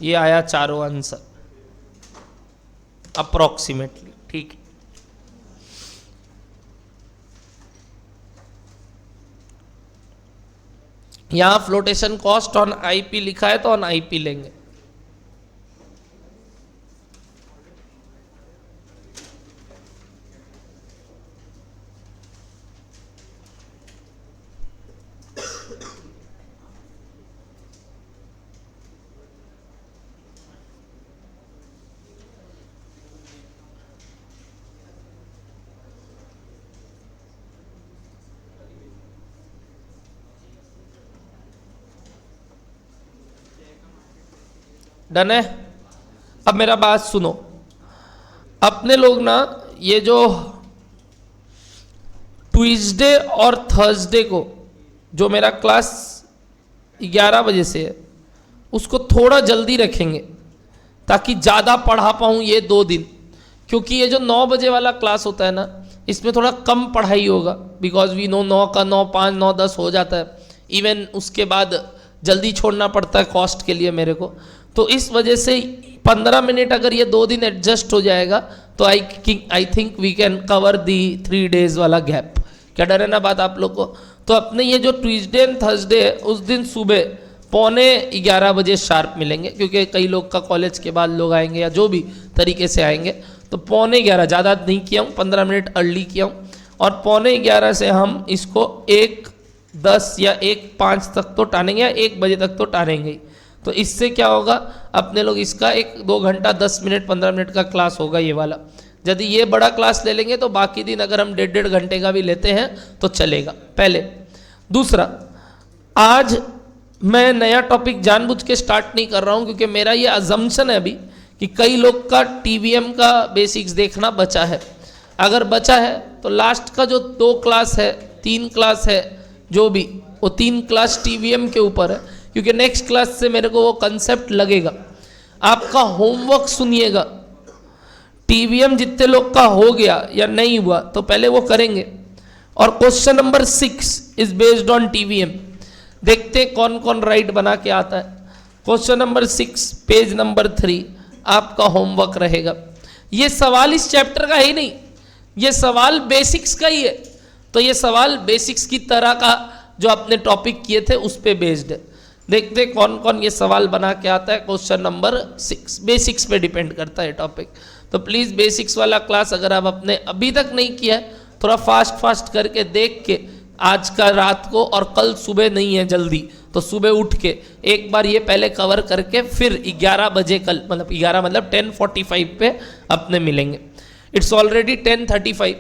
ये आया चारों आंसर अप्रोक्सीमेटली, ठीक है। यहां फ्लोटेशन कॉस्ट ऑन आईपी लिखा है तो ऑन आईपी लेंगे। डन है। अब मेरा बात सुनो, अपने लोग ना ये जो ट्यूसडे और थर्सडे को जो मेरा क्लास 11 बजे से है उसको थोड़ा जल्दी रखेंगे ताकि ज़्यादा पढ़ा पाऊँ ये 2 दिन, क्योंकि ये जो 9 बजे वाला क्लास होता है ना इसमें थोड़ा कम पढ़ाई होगा, बिकॉज वी नो 9 का 9, 5, 9, 10 हो जाता है। इवन उसके बाद जल्दी छोड़ना पड़ता है कॉस्ट के लिए मेरे को, तो इस वजह से 15 मिनट अगर ये 2 दिन एडजस्ट हो जाएगा तो I think we can cover the 3 days वाला गैप। क्या डर है ना बात आप लोग को? तो अपने ये जो ट्यूसडे एंड थर्सडे है उस दिन सुबह 11:15 बजे शार्प मिलेंगे, क्योंकि कई लोग का कॉलेज के बाद लोग आएंगे या जो भी तरीके से आएंगे, तो 11:15 ज़्यादा नहीं किया हूँ, 15 मिनट अर्ली किया हूँ, और 11:15 से हम इसको 1:10 या 1:05 तक तो टानेंगे या 1 बजे तक तो टानेंगे ही। तो इससे क्या होगा, अपने लोग इसका 1-2 घंटा 10 मिनट 15 मिनट का क्लास होगा ये वाला। यदि ये बड़ा क्लास ले लेंगे तो बाकी दिन अगर हम 1.5 घंटे का भी लेते हैं तो चलेगा। पहले दूसरा, आज मैं नया टॉपिक जानबूझ के स्टार्ट नहीं कर रहा हूँ, क्योंकि मेरा ये अजम्पशन है अभी कि कई लोग का टीवीएम का बेसिक्स देखना बचा है। अगर बचा है तो लास्ट का जो 2 क्लास है, 3 क्लास है, जो भी वो 3 क्लास टीवीएम के ऊपर है, क्योंकि नेक्स्ट क्लास से मेरे को वो कंसेप्ट लगेगा। आपका होमवर्क सुनिएगा, टीवीएम जितने लोग का हो गया या नहीं हुआ तो पहले वो करेंगे, और question number 6 is based on TVM. देखते हैं कौन कौन राइट बना के आता है। क्वेश्चन नंबर 6 पेज नंबर 3 आपका होमवर्क रहेगा। ये सवाल इस चैप्टर का ही नहीं, ये सवाल बेसिक्स का ही है, तो ये सवाल बेसिक्स की तरह का जो अपने टॉपिक किए थे उस पे बेस्ड है। देखते कौन कौन ये सवाल बना के आता है। क्वेश्चन नंबर 6 बेसिक्स पे डिपेंड करता है टॉपिक, तो प्लीज़ बेसिक्स वाला क्लास अगर आप अपने अभी तक नहीं किया है, थोड़ा फास्ट करके देख के आज का रात को, और कल सुबह नहीं है जल्दी तो सुबह उठ के एक बार ये पहले कवर करके फिर 11 बजे कल, मतलब 11 मतलब 10:45 पे अपने मिलेंगे। इट्स ऑलरेडी 10:35,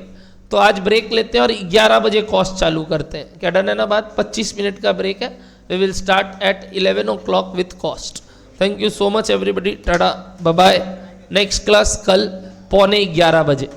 तो आज ब्रेक लेते हैं और 11 बजे कॉस्ट चालू करते हैं। क्या डन है ना बात? 25 मिनट का ब्रेक है। We will start at 11 o'clock with cost. Thank you so much everybody. Tada, bye bye. Next class कल 11:15 बजे।